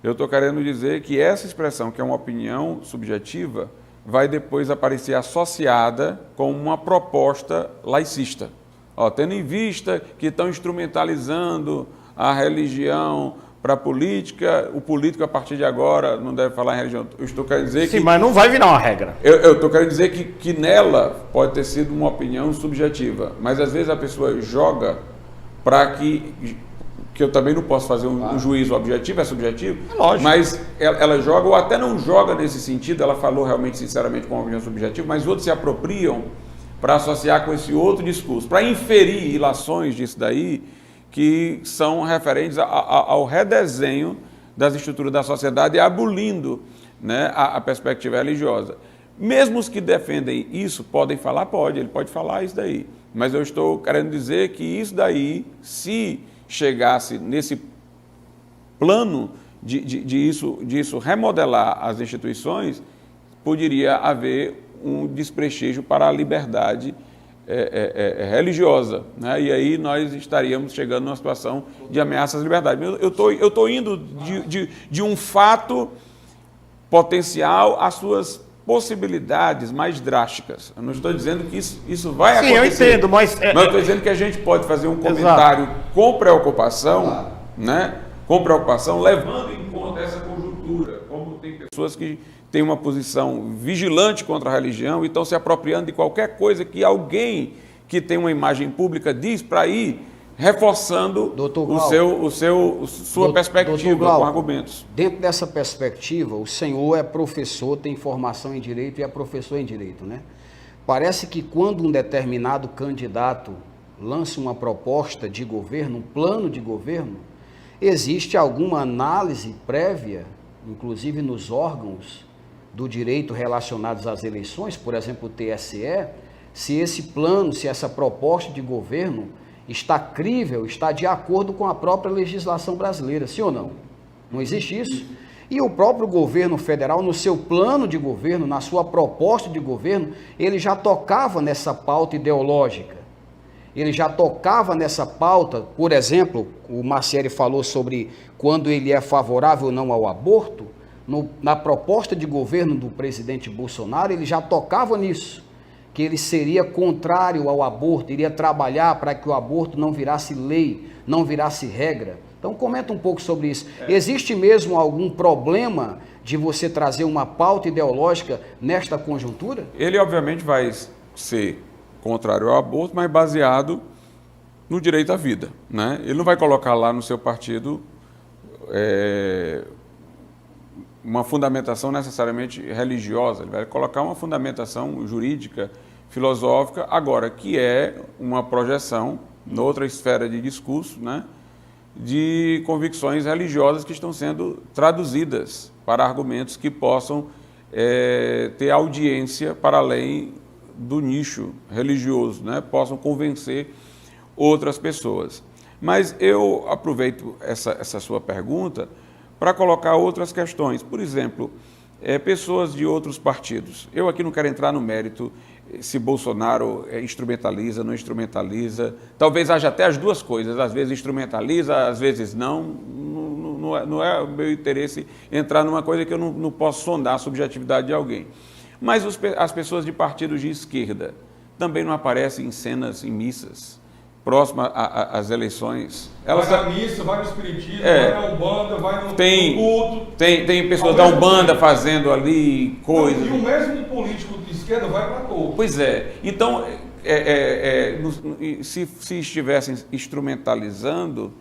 eu estou querendo dizer que essa expressão, que é uma opinião subjetiva, vai depois aparecer associada com uma proposta laicista. Tendo em vista que estão instrumentalizando a religião para a política, o político a partir de agora não deve falar em religião. Eu estou querendo dizer Sim, mas não vai virar uma regra. Eu estou querendo dizer que nela pode ter sido uma opinião subjetiva, mas às vezes a pessoa joga para que eu também não posso fazer um juízo objetivo, é subjetivo, lógico. Mas ela joga, ou até não joga nesse sentido, ela falou realmente sinceramente com uma opinião subjetiva, mas outros se apropriam para associar com esse outro discurso, para inferir ilações disso daí, que são referentes ao redesenho das estruturas da sociedade e abolindo, né, a perspectiva religiosa. Mesmo os que defendem isso podem falar, ele pode falar isso daí, mas eu estou querendo dizer que isso daí, se chegasse nesse plano de isso remodelar as instituições, poderia haver um desprestígio para a liberdade religiosa, né? E aí nós estaríamos chegando numa situação de ameaça às liberdades. Eu estou indo de um fato potencial às suas possibilidades mais drásticas. Eu não estou dizendo que isso vai acontecer. Sim, eu entendo, mas eu estou dizendo que a gente pode fazer um comentário com preocupação, né? Com preocupação, levando em conta essa conjuntura, como tem pessoas que têm uma posição vigilante contra a religião e estão se apropriando de qualquer coisa que alguém que tem uma imagem pública diz para ir reforçando sua perspectiva com argumentos. Dentro dessa perspectiva, o senhor é professor, tem formação em Direito e é professor em Direito, né? Parece que quando um determinado candidato lança uma proposta de governo, um plano de governo, existe alguma análise prévia, inclusive nos órgãos do direito relacionados às eleições, por exemplo, o TSE, se esse plano, se essa proposta de governo está crível, está de acordo com a própria legislação brasileira, sim ou não? Não existe isso? E o próprio governo federal, no seu plano de governo, na sua proposta de governo, ele já tocava nessa pauta ideológica. Ele já tocava nessa pauta, por exemplo, o Marcieri falou sobre quando ele é favorável ou não ao aborto, na proposta de governo do presidente Bolsonaro, ele já tocava nisso, que ele seria contrário ao aborto, iria trabalhar para que o aborto não virasse lei, não virasse regra. Então comenta um pouco sobre isso. Existe mesmo algum problema de você trazer uma pauta ideológica nesta conjuntura? Ele obviamente vai ser contrário ao aborto, mas baseado no direito à vida, né? Ele não vai colocar lá no seu partido uma fundamentação necessariamente religiosa, ele vai colocar uma fundamentação jurídica, filosófica, agora que é uma projeção, noutra esfera de discurso, né, de convicções religiosas que estão sendo traduzidas para argumentos que possam ter audiência para além do nicho religioso, né, possam convencer outras pessoas. Mas eu aproveito essa sua pergunta para colocar outras questões. Por exemplo, pessoas de outros partidos. Eu aqui não quero entrar no mérito se Bolsonaro instrumentaliza, não instrumentaliza. Talvez haja até as duas coisas. Às vezes instrumentaliza, às vezes não. Não é o meu interesse entrar numa coisa que eu não posso sondar a subjetividade de alguém. Mas as pessoas de partidos de esquerda também não aparecem em cenas, em missas próxima às eleições. Vai na missa, vai no espiritismo, vai na Umbanda, vai no culto. Tem pessoas da Umbanda fazendo ali coisas. E o mesmo político de esquerda vai para todo. Pois é. Então, se estivessem instrumentalizando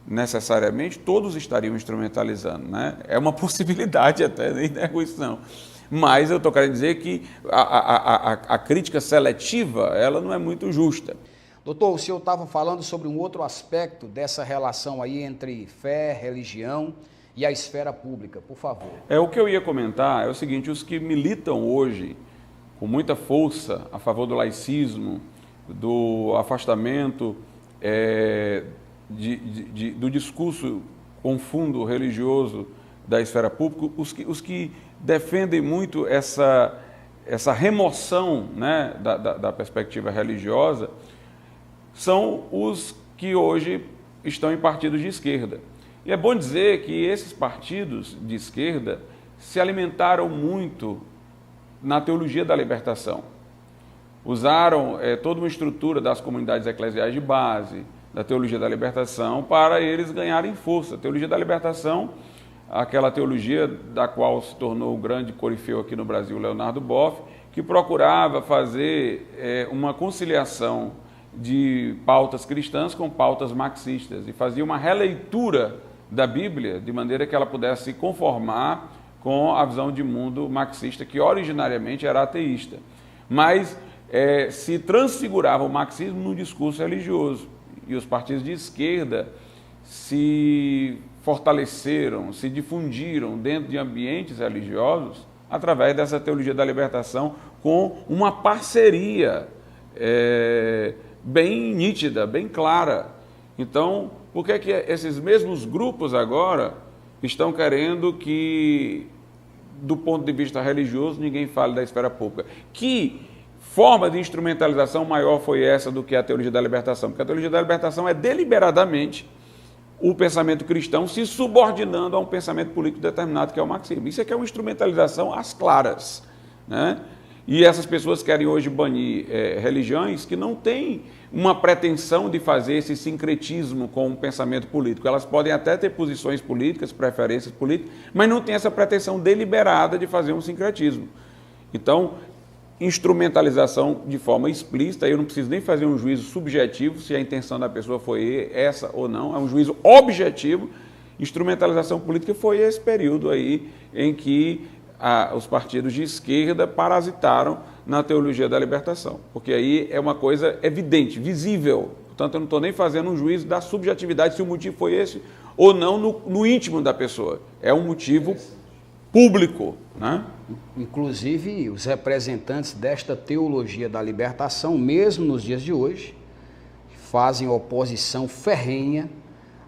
necessariamente, todos estariam instrumentalizando, né? É uma possibilidade até, nem nego isso não. Mas eu estou querendo dizer que a crítica seletiva, ela não é muito justa. Doutor, o senhor estava falando sobre um outro aspecto dessa relação aí entre fé, religião e a esfera pública, por favor. O que eu ia comentar é o seguinte: os que militam hoje com muita força a favor do laicismo, do afastamento do discurso com fundo religioso da esfera pública, os que defendem muito essa remoção, né, da perspectiva religiosa, são os que hoje estão em partidos de esquerda. E é bom dizer que esses partidos de esquerda se alimentaram muito na teologia da libertação. Usaram toda uma estrutura das comunidades eclesiais de base, da teologia da libertação, para eles ganharem força. A teologia da libertação, aquela teologia da qual se tornou o grande corifeu aqui no Brasil, Leonardo Boff, que procurava fazer uma conciliação de pautas cristãs com pautas marxistas e fazia uma releitura da Bíblia de maneira que ela pudesse se conformar com a visão de mundo marxista, que originariamente era ateísta, mas se transfigurava o marxismo num discurso religioso. E os partidos de esquerda se fortaleceram, se difundiram dentro de ambientes religiosos através dessa teologia da libertação, com uma parceria bem nítida, bem clara. Então, por que esses mesmos grupos agora estão querendo que, do ponto de vista religioso, ninguém fale da esfera pública? Que forma de instrumentalização maior foi essa do que a teologia da libertação? Porque a teologia da libertação é deliberadamente o pensamento cristão se subordinando a um pensamento político determinado, que é o marxismo. Isso aqui é uma instrumentalização às claras, né? E essas pessoas querem hoje banir religiões que não têm uma pretensão de fazer esse sincretismo com o pensamento político. Elas podem até ter posições políticas, preferências políticas, mas não têm essa pretensão deliberada de fazer um sincretismo. Então, instrumentalização de forma explícita, eu não preciso nem fazer um juízo subjetivo se a intenção da pessoa foi essa ou não, é um juízo objetivo. Instrumentalização política foi esse período aí em que os partidos de esquerda parasitaram na teologia da libertação, porque aí é uma coisa evidente, visível. Portanto, eu não estou nem fazendo um juízo da subjetividade, se o motivo foi esse ou não no íntimo da pessoa. É um motivo público, né? Inclusive, os representantes desta teologia da libertação, mesmo nos dias de hoje, fazem oposição ferrenha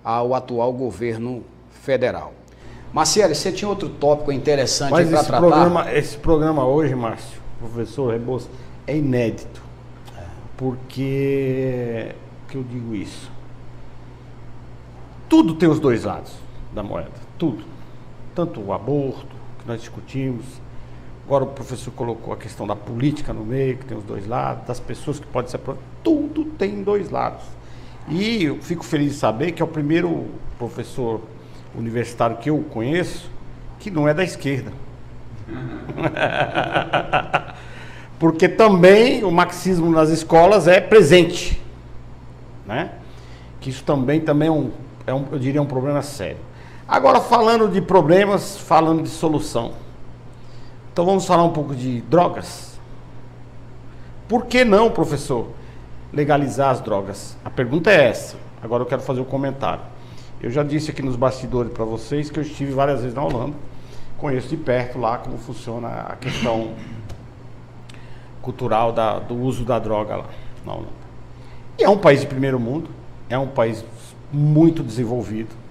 ao atual governo federal. Marcelo, você tinha outro tópico interessante para tratar? Esse programa hoje, Márcio, professor Rebouças, é inédito. Porque que eu digo isso? Tudo tem os dois lados da moeda, tudo. Tanto o aborto, que nós discutimos, agora o professor colocou a questão da política no meio, que tem os dois lados, das pessoas que podem ser aproveitadas, tudo tem dois lados. E eu fico feliz de saber que é o primeiro professor universitário que eu conheço que não é da esquerda. Porque também o marxismo nas escolas é presente, né? Que isso também eu diria um problema sério. Agora, falando de problemas, falando de solução. Então vamos falar um pouco de drogas. Por que não, professor, legalizar as drogas? A pergunta é essa. Agora eu quero fazer um comentário. Eu já disse aqui nos bastidores para vocês que eu estive várias vezes na Holanda. Conheço de perto lá como funciona a questão cultural do uso da droga lá na Holanda. E é um país de primeiro mundo, é um país muito desenvolvido.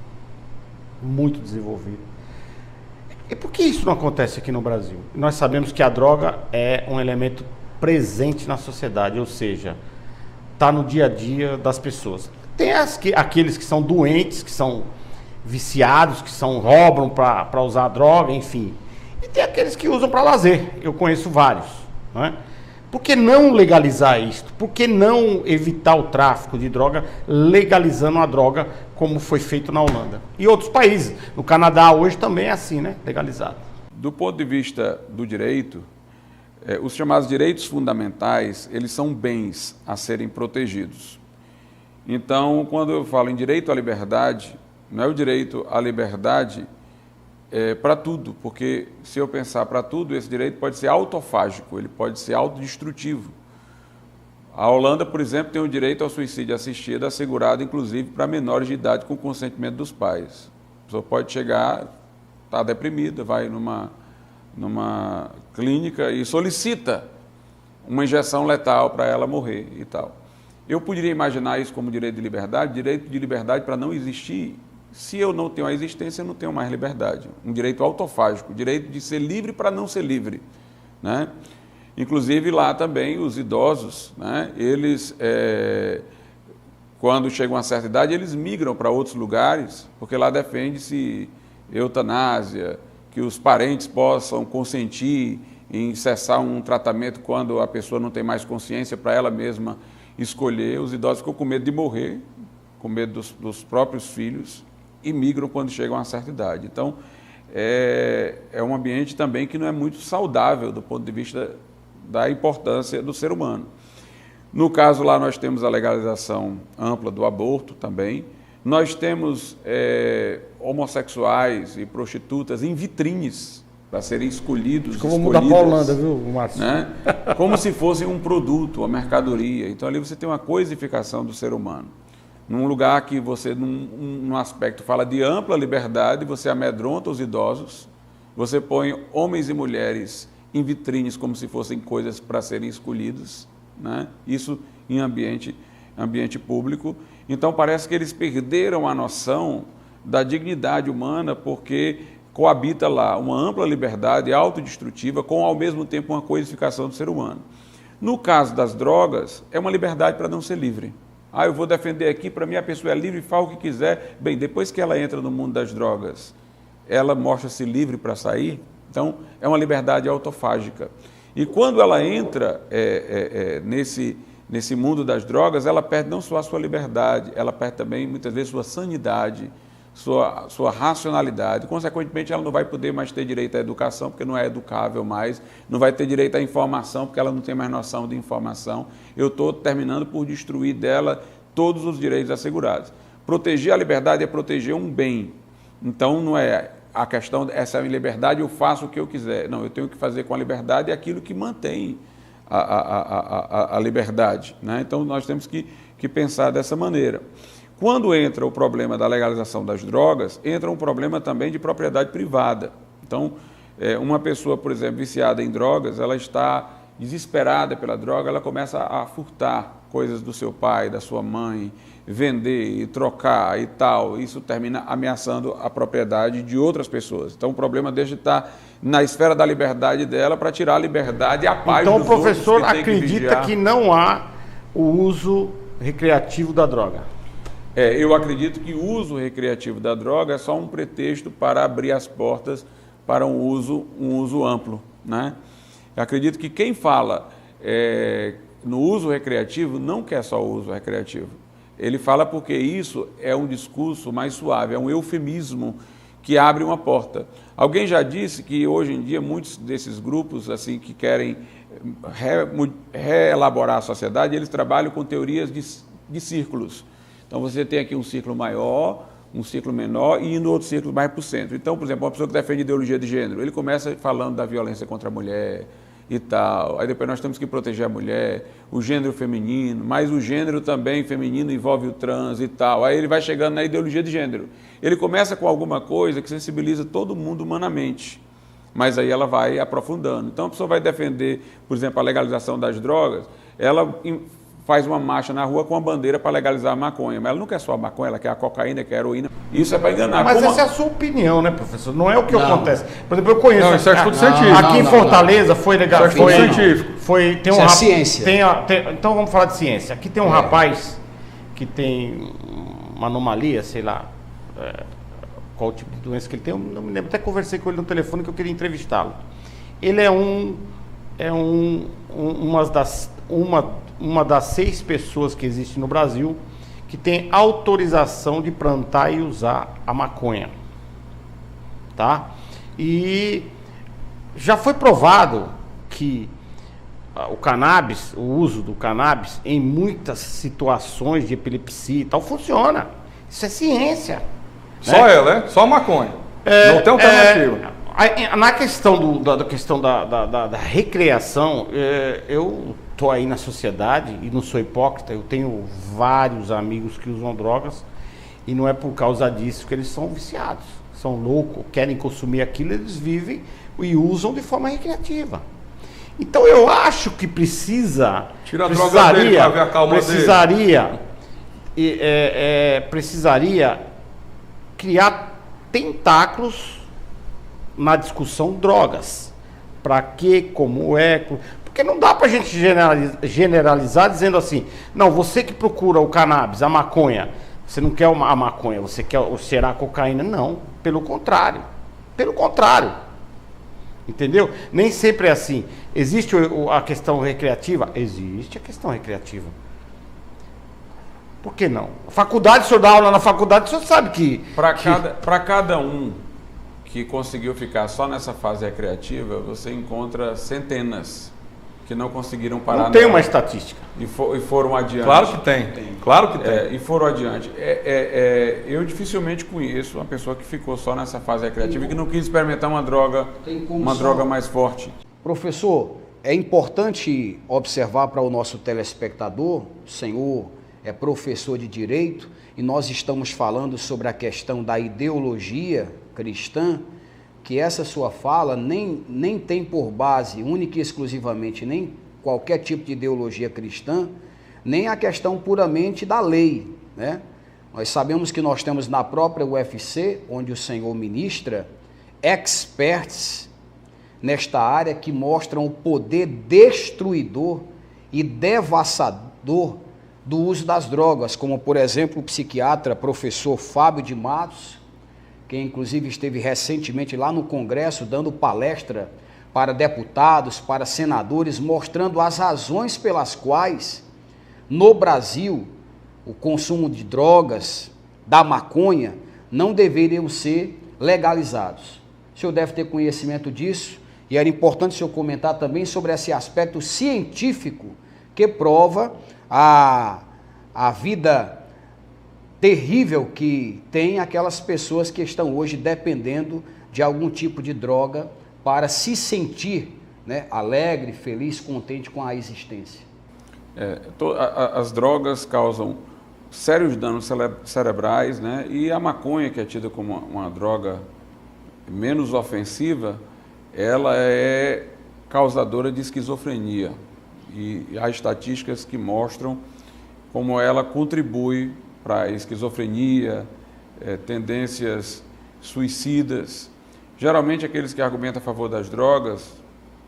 Muito desenvolvido. E por que isso não acontece aqui no Brasil? Nós sabemos que a droga é um elemento presente na sociedade, ou seja, está no dia a dia das pessoas. Tem aqueles que são doentes, que são viciados, que roubam para usar a droga, enfim. E tem aqueles que usam para lazer. Eu conheço vários, não é? Por que não legalizar isto? Por que não evitar o tráfico de droga legalizando a droga como foi feito na Holanda? E outros países. No Canadá hoje também é assim, né? Legalizado. Do ponto de vista do direito, os chamados direitos fundamentais, eles são bens a serem protegidos. Então, quando eu falo em direito à liberdade, não é o direito à liberdade para tudo, porque se eu pensar para tudo, esse direito pode ser autofágico, ele pode ser autodestrutivo. A Holanda, por exemplo, tem o direito ao suicídio assistido assegurado, inclusive, para menores de idade com consentimento dos pais. A pessoa pode chegar, está deprimida, vai numa clínica e solicita uma injeção letal para ela morrer e tal. Eu poderia imaginar isso como direito de liberdade para não existir. Se eu não tenho a existência, eu não tenho mais liberdade. Um direito autofágico, direito de ser livre para não ser livre, né? Inclusive lá também os idosos, né? Eles, quando chegam a certa idade, eles migram para outros lugares, porque lá defende-se eutanásia, que os parentes possam consentir em cessar um tratamento quando a pessoa não tem mais consciência para ela mesma escolher. Os idosos ficam com medo de morrer, com medo dos próprios filhos, e migram quando chegam a uma certa idade. Então, é um ambiente também que não é muito saudável do ponto de vista da importância do ser humano. No caso lá nós temos a legalização ampla do aborto também. Nós temos homossexuais e prostitutas em vitrines para serem escolhidos. Como mudar para a Holanda, viu, Márcio? Né? Como se fosse um produto, uma mercadoria. Então ali você tem uma coisificação do ser humano. Num lugar que você, num aspecto, fala de ampla liberdade, você amedronta os idosos, você põe homens e mulheres em vitrines como se fossem coisas para serem escolhidos, né? Isso em ambiente público. Então parece que eles perderam a noção da dignidade humana, porque coabita lá uma ampla liberdade autodestrutiva com, ao mesmo tempo, uma coisificação do ser humano. No caso das drogas, é uma liberdade para não ser livre. Eu vou defender aqui, para mim a pessoa é livre e faz o que quiser. Bem, depois que ela entra no mundo das drogas, ela mostra-se livre para sair. Então, é uma liberdade autofágica. E quando ela entra nesse mundo das drogas, ela perde não só a sua liberdade, ela perde também, muitas vezes, sua sanidade, sua racionalidade. Consequentemente, ela não vai poder mais ter direito à educação, porque não é educável mais, não vai ter direito à informação, porque ela não tem mais noção de informação. Eu estou terminando por destruir dela todos os direitos assegurados. Proteger a liberdade é proteger um bem. Então, não é a questão, essa é a minha liberdade, eu faço o que eu quiser. Não, eu tenho que fazer com a liberdade aquilo que mantém a liberdade, né? Então, nós temos que pensar dessa maneira. Quando entra o problema da legalização das drogas, entra um problema também de propriedade privada. Então, uma pessoa, por exemplo, viciada em drogas, ela está desesperada pela droga, ela começa a furtar coisas do seu pai, da sua mãe, vender e trocar e tal. Isso termina ameaçando a propriedade de outras pessoas. Então, o problema deixa de estar na esfera da liberdade dela para tirar a liberdade e a paz dos outros. Então, o professor acredita que não há o uso recreativo da droga. Eu acredito que o uso recreativo da droga é só um pretexto para abrir as portas para um uso amplo, né? Eu acredito que quem fala no uso recreativo não quer só o uso recreativo. Ele fala porque isso é um discurso mais suave, é um eufemismo que abre uma porta. Alguém já disse que hoje em dia muitos desses grupos assim que querem reelaborar a sociedade, eles trabalham com teorias de círculos. Então você tem aqui um ciclo maior, um ciclo menor e no outro ciclo mais para o centro. Então, por exemplo, uma pessoa que defende ideologia de gênero, ele começa falando da violência contra a mulher e tal. Aí depois nós temos que proteger a mulher, o gênero feminino, mas o gênero também feminino envolve o trans e tal. Aí ele vai chegando na ideologia de gênero. Ele começa com alguma coisa que sensibiliza todo mundo humanamente, mas aí ela vai aprofundando. Então a pessoa vai defender, por exemplo, a legalização das drogas, ela faz uma marcha na rua com a bandeira para legalizar a maconha, mas ela não quer só a maconha, ela quer a cocaína, quer a heroína. Isso é para enganar. Mas essa é a sua opinião, né, professor? Não é o que acontece. Por exemplo, eu conheço... Não, isso é estudo científico. Aqui em Fortaleza foi legal. Isso é estudo científico. Tem Isso é ciência. Então vamos falar de ciência. Aqui tem um rapaz que tem uma anomalia, sei lá, qual tipo de doença que ele tem, eu não me lembro. Até conversei com ele no telefone que eu queria entrevistá-lo. Ele é uma das 6 pessoas que existe no Brasil que tem autorização de plantar e usar a maconha, tá? E já foi provado que o cannabis, o uso do cannabis em muitas situações de epilepsia e tal funciona. Isso é ciência. Só ela, Só a maconha. Não tem alternativa. Na questão da recreação, eu estou aí na sociedade e não sou hipócrita, eu tenho vários amigos que usam drogas e não é por causa disso que eles são viciados, são loucos, querem consumir aquilo, eles vivem e usam de forma recreativa. Então eu acho que precisa... Tira a droga dele pra ver a calma precisaria criar tentáculos na discussão drogas. Para que, como é... Porque não dá para a gente generalizar dizendo assim, não, você que procura o cannabis, a maconha, você não quer a maconha, você quer cheirar a cocaína. Não, pelo contrário. Pelo contrário. Entendeu? Nem sempre é assim. Existe a questão recreativa? Existe a questão recreativa. Por que não? A faculdade, o senhor dá aula na faculdade, o senhor sabe que... Para cada um que conseguiu ficar só nessa fase recreativa, você encontra centenas que não conseguiram parar. Não tem uma estatística. E foram adiante. Claro que tem. Claro que tem. E foram adiante. Eu dificilmente conheço uma pessoa que ficou só nessa fase recreativa e que não quis experimentar uma droga mais forte. Professor, é importante observar para o nosso telespectador, o senhor é professor de Direito, e nós estamos falando sobre a questão da ideologia cristã, que essa sua fala nem tem por base única e exclusivamente nem qualquer tipo de ideologia cristã, nem a questão puramente da lei, né? Nós sabemos que nós temos na própria UFC, onde o senhor ministra, experts nesta área que mostram o poder destruidor e devassador do uso das drogas, como por exemplo o psiquiatra professor Fábio de Matos, que inclusive esteve recentemente lá no Congresso dando palestra para deputados, para senadores, mostrando as razões pelas quais no Brasil o consumo de drogas, da maconha, não deveriam ser legalizados. O senhor deve ter conhecimento disso e era importante o senhor comentar também sobre esse aspecto científico que prova a vida terrível que tem aquelas pessoas que estão hoje dependendo de algum tipo de droga para se sentir, né, alegre, feliz, contente com a existência. As drogas causam sérios danos cerebrais, né? E a maconha, que é tida como uma droga menos ofensiva, ela é causadora de esquizofrenia. E há estatísticas que mostram como ela contribui para a esquizofrenia, tendências suicidas. Geralmente aqueles que argumentam a favor das drogas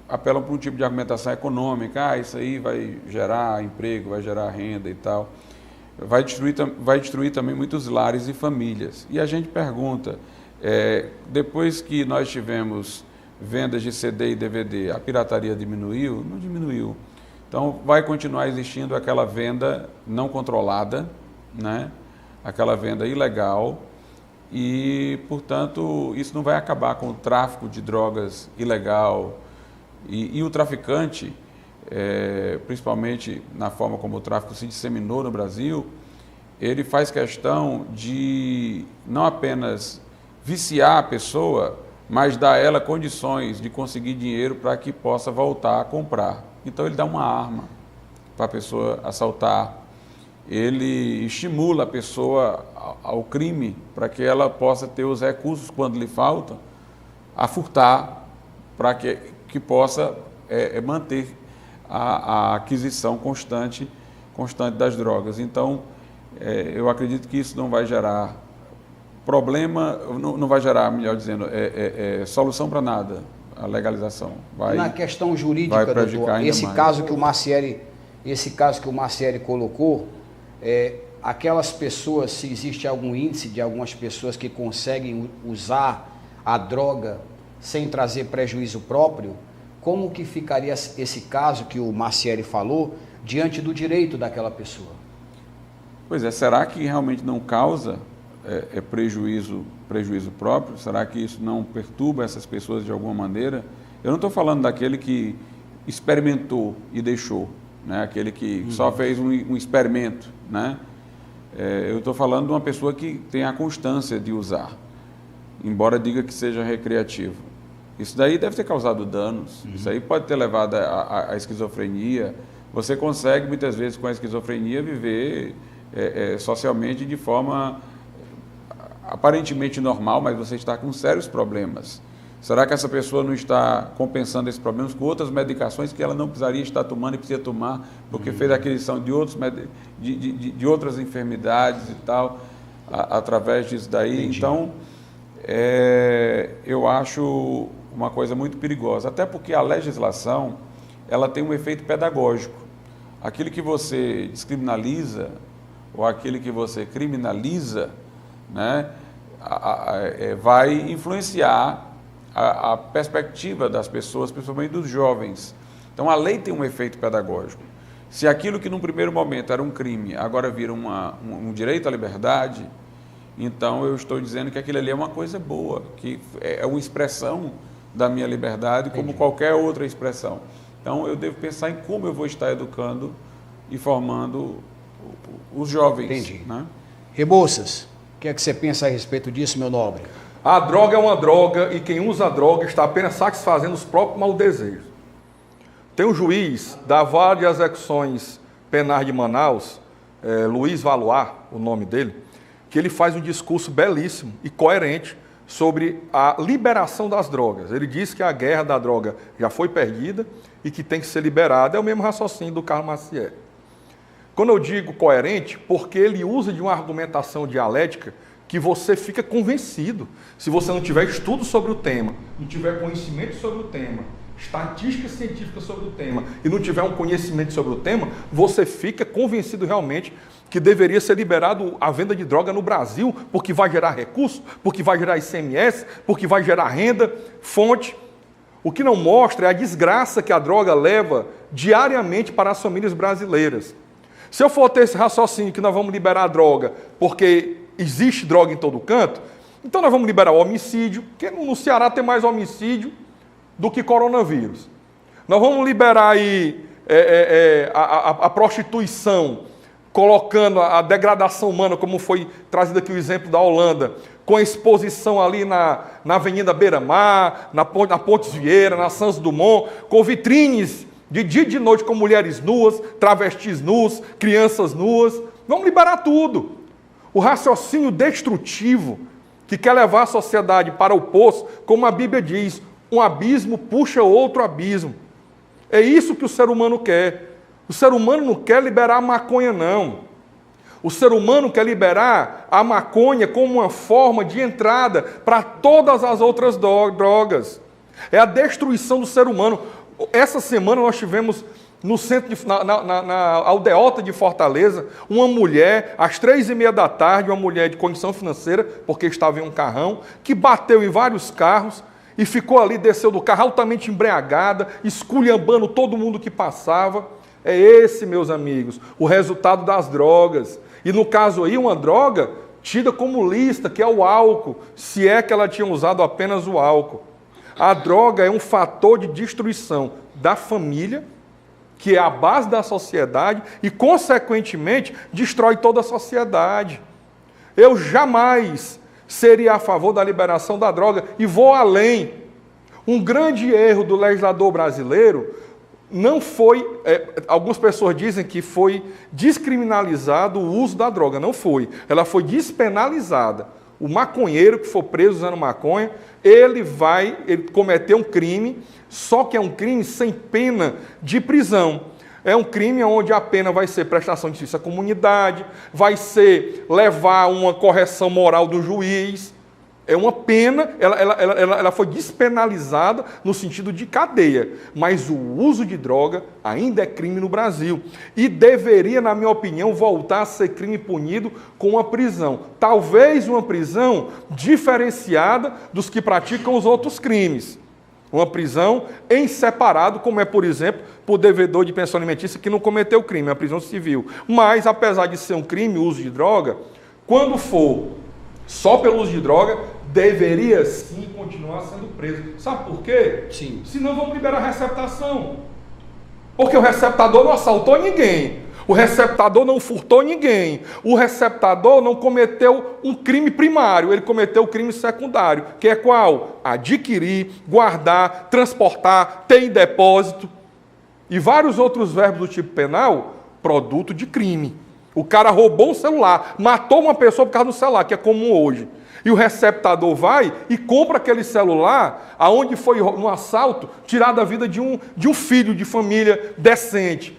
apelam para um tipo de argumentação econômica, isso aí vai gerar emprego, vai gerar renda e tal. Vai destruir também muitos lares e famílias. E a gente pergunta, depois que nós tivemos vendas de CD e DVD, a pirataria diminuiu? Não diminuiu. Então vai continuar existindo aquela venda não controlada, né? Aquela venda ilegal e, portanto, isso não vai acabar com o tráfico de drogas ilegal e o traficante, principalmente na forma como o tráfico se disseminou no Brasil, ele faz questão de não apenas viciar a pessoa, mas dar a ela condições de conseguir dinheiro para que possa voltar a comprar. Então ele dá uma arma para a pessoa assaltar, ele estimula a pessoa ao crime para que ela possa ter os recursos quando lhe faltam a furtar, para que possa manter a aquisição constante das drogas. Então, eu acredito que isso não vai gerar problema, não vai gerar, melhor dizendo, solução para nada, a legalização. Na questão jurídica, doutor, esse caso que o Marcieri colocou, aquelas pessoas, se existe algum índice de algumas pessoas que conseguem usar a droga sem trazer prejuízo próprio, como que ficaria esse caso que o Marcieri falou diante do direito daquela pessoa? Pois é, será que realmente não causa prejuízo próprio? Será que isso não perturba essas pessoas de alguma maneira? Eu não estou falando daquele que experimentou e deixou, né? Aquele que só fez um experimento, né? Eu estou falando de uma pessoa que tem a constância de usar, embora diga que seja recreativo. Isso daí deve ter causado danos, isso aí pode ter levado à esquizofrenia. Você consegue, muitas vezes, com a esquizofrenia, viver socialmente de forma aparentemente normal, mas você está com sérios problemas. Será que essa pessoa não está compensando esses problemas com outras medicações que ela não precisaria estar tomando e precisa tomar, porque fez aquisição de, de outras enfermidades e tal, através disso daí? Entendi. Então, eu acho uma coisa muito perigosa, até porque a legislação, ela tem um efeito pedagógico. Aquilo que você descriminaliza, ou aquilo que você criminaliza, né, vai influenciar a perspectiva das pessoas, principalmente dos jovens. Então, a lei tem um efeito pedagógico. Se aquilo que num primeiro momento era um crime, agora vira um direito à liberdade, então eu estou dizendo que aquilo ali é uma coisa boa, que é uma expressão da minha liberdade, como qualquer outra expressão. Então, eu devo pensar em como eu vou estar educando e formando os jovens. Entendi. Né? Rebouças, o que é que você pensa a respeito disso, meu nobre? A droga é uma droga e quem usa a droga está apenas satisfazendo os próprios maus desejos. Tem um juiz da Vara de Execuções Penais de Manaus, Luiz Valois, o nome dele, que ele faz um discurso belíssimo e coerente sobre a liberação das drogas. Ele diz que a guerra da droga já foi perdida e que tem que ser liberada. É o mesmo raciocínio do Carlos Maciel. Quando eu digo coerente, porque ele usa de uma argumentação dialética que você fica convencido. Se você não tiver estudo sobre o tema, não tiver conhecimento sobre o tema, estatística científica sobre o tema, e não tiver um conhecimento sobre o tema, você fica convencido realmente que deveria ser liberado a venda de droga no Brasil, porque vai gerar recurso, porque vai gerar ICMS, porque vai gerar renda, fonte. O que não mostra é a desgraça que a droga leva diariamente para as famílias brasileiras. Se eu for ter esse raciocínio que nós vamos liberar a droga porque existe droga em todo canto, então nós vamos liberar o homicídio, porque no Ceará tem mais homicídio do que coronavírus. Nós vamos liberar aí a prostituição, colocando a degradação humana, como foi trazido aqui o exemplo da Holanda, com exposição ali na Avenida Beira-Mar, na Pontes Vieira, na Santos Dumont, com vitrines de dia e de noite com mulheres nuas, travestis nuas, crianças nuas. Vamos liberar tudo. O raciocínio destrutivo que quer levar a sociedade para o poço, como a Bíblia diz, um abismo puxa outro abismo. É isso que o ser humano quer. O ser humano não quer liberar a maconha, não. O ser humano quer liberar a maconha como uma forma de entrada para todas as outras drogas. É a destruição do ser humano. Essa semana nós tivemos no centro, na aldeota de Fortaleza, uma mulher, às 3h30 da tarde, uma mulher de condição financeira, porque estava em um carrão, que bateu em vários carros e ficou ali, desceu do carro altamente embriagada, esculhambando todo mundo que passava. É esse, meus amigos, o resultado das drogas. E no caso aí, uma droga tida como lícita, que é o álcool, se é que ela tinha usado apenas o álcool. A droga é um fator de destruição da família, que é a base da sociedade e, consequentemente, destrói toda a sociedade. Eu jamais seria a favor da liberação da droga e vou além. Um grande erro do legislador brasileiro não foi, algumas pessoas dizem que foi descriminalizado o uso da droga. Não foi. Ela foi despenalizada. O maconheiro que for preso usando maconha, ele cometeu um crime, só que é um crime sem pena de prisão. É um crime onde a pena vai ser prestação de justiça à comunidade, vai ser levar uma correção moral do juiz. É uma pena, ela foi despenalizada no sentido de cadeia, mas o uso de droga ainda é crime no Brasil e deveria, na minha opinião, voltar a ser crime punido com uma prisão. Talvez uma prisão diferenciada dos que praticam os outros crimes. Uma prisão em separado, como é, por exemplo, por devedor de pensão alimentícia que não cometeu crime, é a prisão civil. Mas, apesar de ser um crime o uso de droga, quando for só pelo uso de droga, deveria sim continuar sendo preso. Sabe por quê? Sim. Senão vamos liberar a receptação. Porque o receptador não assaltou ninguém. O receptador não furtou ninguém. O receptador não cometeu um crime primário, ele cometeu o crime secundário, que é qual? Adquirir, guardar, transportar, ter em depósito. E vários outros verbos do tipo penal, produto de crime. O cara roubou um celular, matou uma pessoa por causa do celular, que é comum hoje. E o receptador vai e compra aquele celular aonde foi um assalto tirado a vida de um filho de família decente,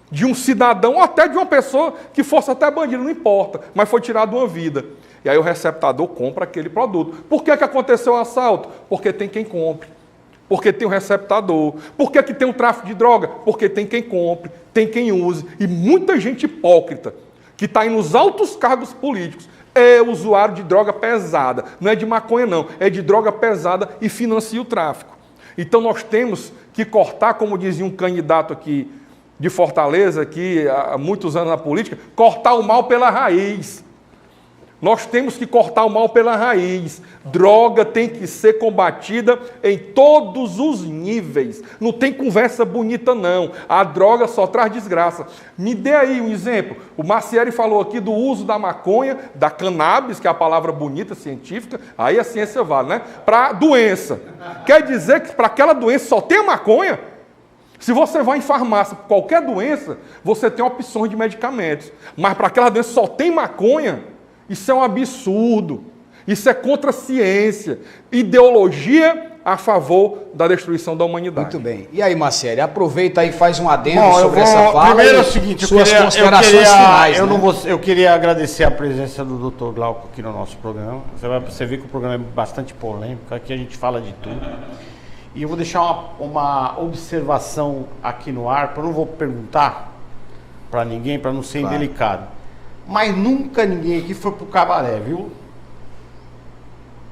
de um cidadão, ou até de uma pessoa que fosse até bandido, não importa, mas foi tirado uma vida. E aí o receptador compra aquele produto. Por que aconteceu o assalto? Porque tem quem compre. Porque tem o receptador. Por que tem o tráfico de droga? Porque tem quem compre, tem quem use. E muita gente hipócrita, que está aí nos altos cargos políticos, é usuário de droga pesada. Não é de maconha, não. É de droga pesada e financia o tráfico. Então nós temos que cortar, como dizia um candidato aqui de Fortaleza, aqui há muitos anos na política, cortar o mal pela raiz. Nós temos que cortar o mal pela raiz. Droga tem que ser combatida em todos os níveis. Não tem conversa bonita, não. A droga só traz desgraça. Me dê aí um exemplo. O Marcieri falou aqui do uso da maconha, da cannabis, que é a palavra bonita, científica. Aí a ciência vale, né? Para doença. Quer dizer que para aquela doença só tem a maconha? Se você vai em farmácia por qualquer doença, você tem opções de medicamentos. Mas para aquela doença só tem maconha? Isso é um absurdo, isso é contra a ciência, ideologia a favor da destruição da humanidade. Muito bem. E aí, Marcelo, aproveita aí e faz um adendo sobre essa fala. Primeiro é o seguinte, suas considerações finais. Eu queria agradecer a presença do Dr. Glauco aqui no nosso programa. Você vê que o programa é bastante polêmico, aqui a gente fala de tudo. E eu vou deixar uma observação aqui no ar, eu não vou perguntar para ninguém, para não ser indelicado. Mas nunca ninguém aqui foi pro cabaré, viu?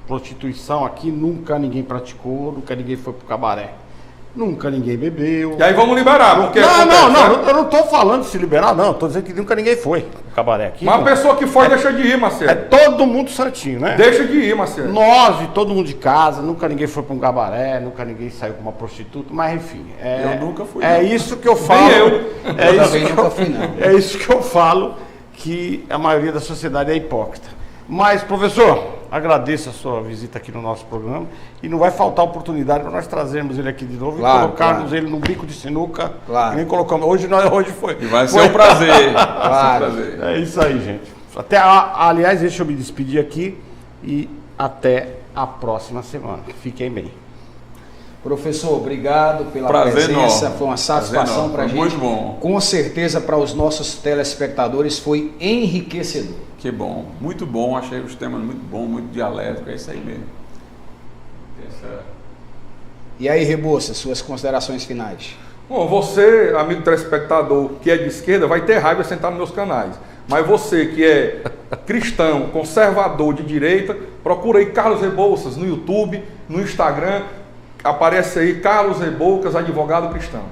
Prostituição aqui nunca ninguém praticou, nunca ninguém foi pro cabaré. Nunca ninguém bebeu. E aí vamos liberar, porque... Não, eu não tô falando de se liberar, não. Tô dizendo que nunca ninguém foi pro cabaré aqui. Mas a pessoa que foi deixa de ir, Marcelo. É todo mundo santinho, né? Deixa de ir, Marcelo. Nós e todo mundo de casa, nunca ninguém foi para um cabaré, nunca ninguém saiu com uma prostituta, mas enfim. Eu nunca fui. É isso que eu falo. Nem eu. É isso que eu falo, que a maioria da sociedade é hipócrita. Mas, professor, agradeço a sua visita aqui no nosso programa e não vai faltar oportunidade para nós trazermos ele aqui de novo e colocarmos ele no bico de sinuca. Claro. Nem colocamos. Hoje foi. E vai ser um prazer. Claro. É isso aí, gente. Aliás, deixa eu me despedir aqui e até a próxima semana. Fiquem bem. Professor, obrigado pela prazer presença, enorme. Foi uma satisfação para a gente. Muito bom. Com certeza para os nossos telespectadores foi enriquecedor. Que bom, muito bom, achei os temas muito bons, muito dialético, é isso aí mesmo. E aí, Rebouça, suas considerações finais? Bom, você, amigo telespectador, que é de esquerda, vai ter raiva de sentar nos meus canais. Mas você que é cristão, conservador de direita, procura aí Carlos Rebouças no YouTube, no Instagram, aparece aí Carlos Rebouças, advogado cristão.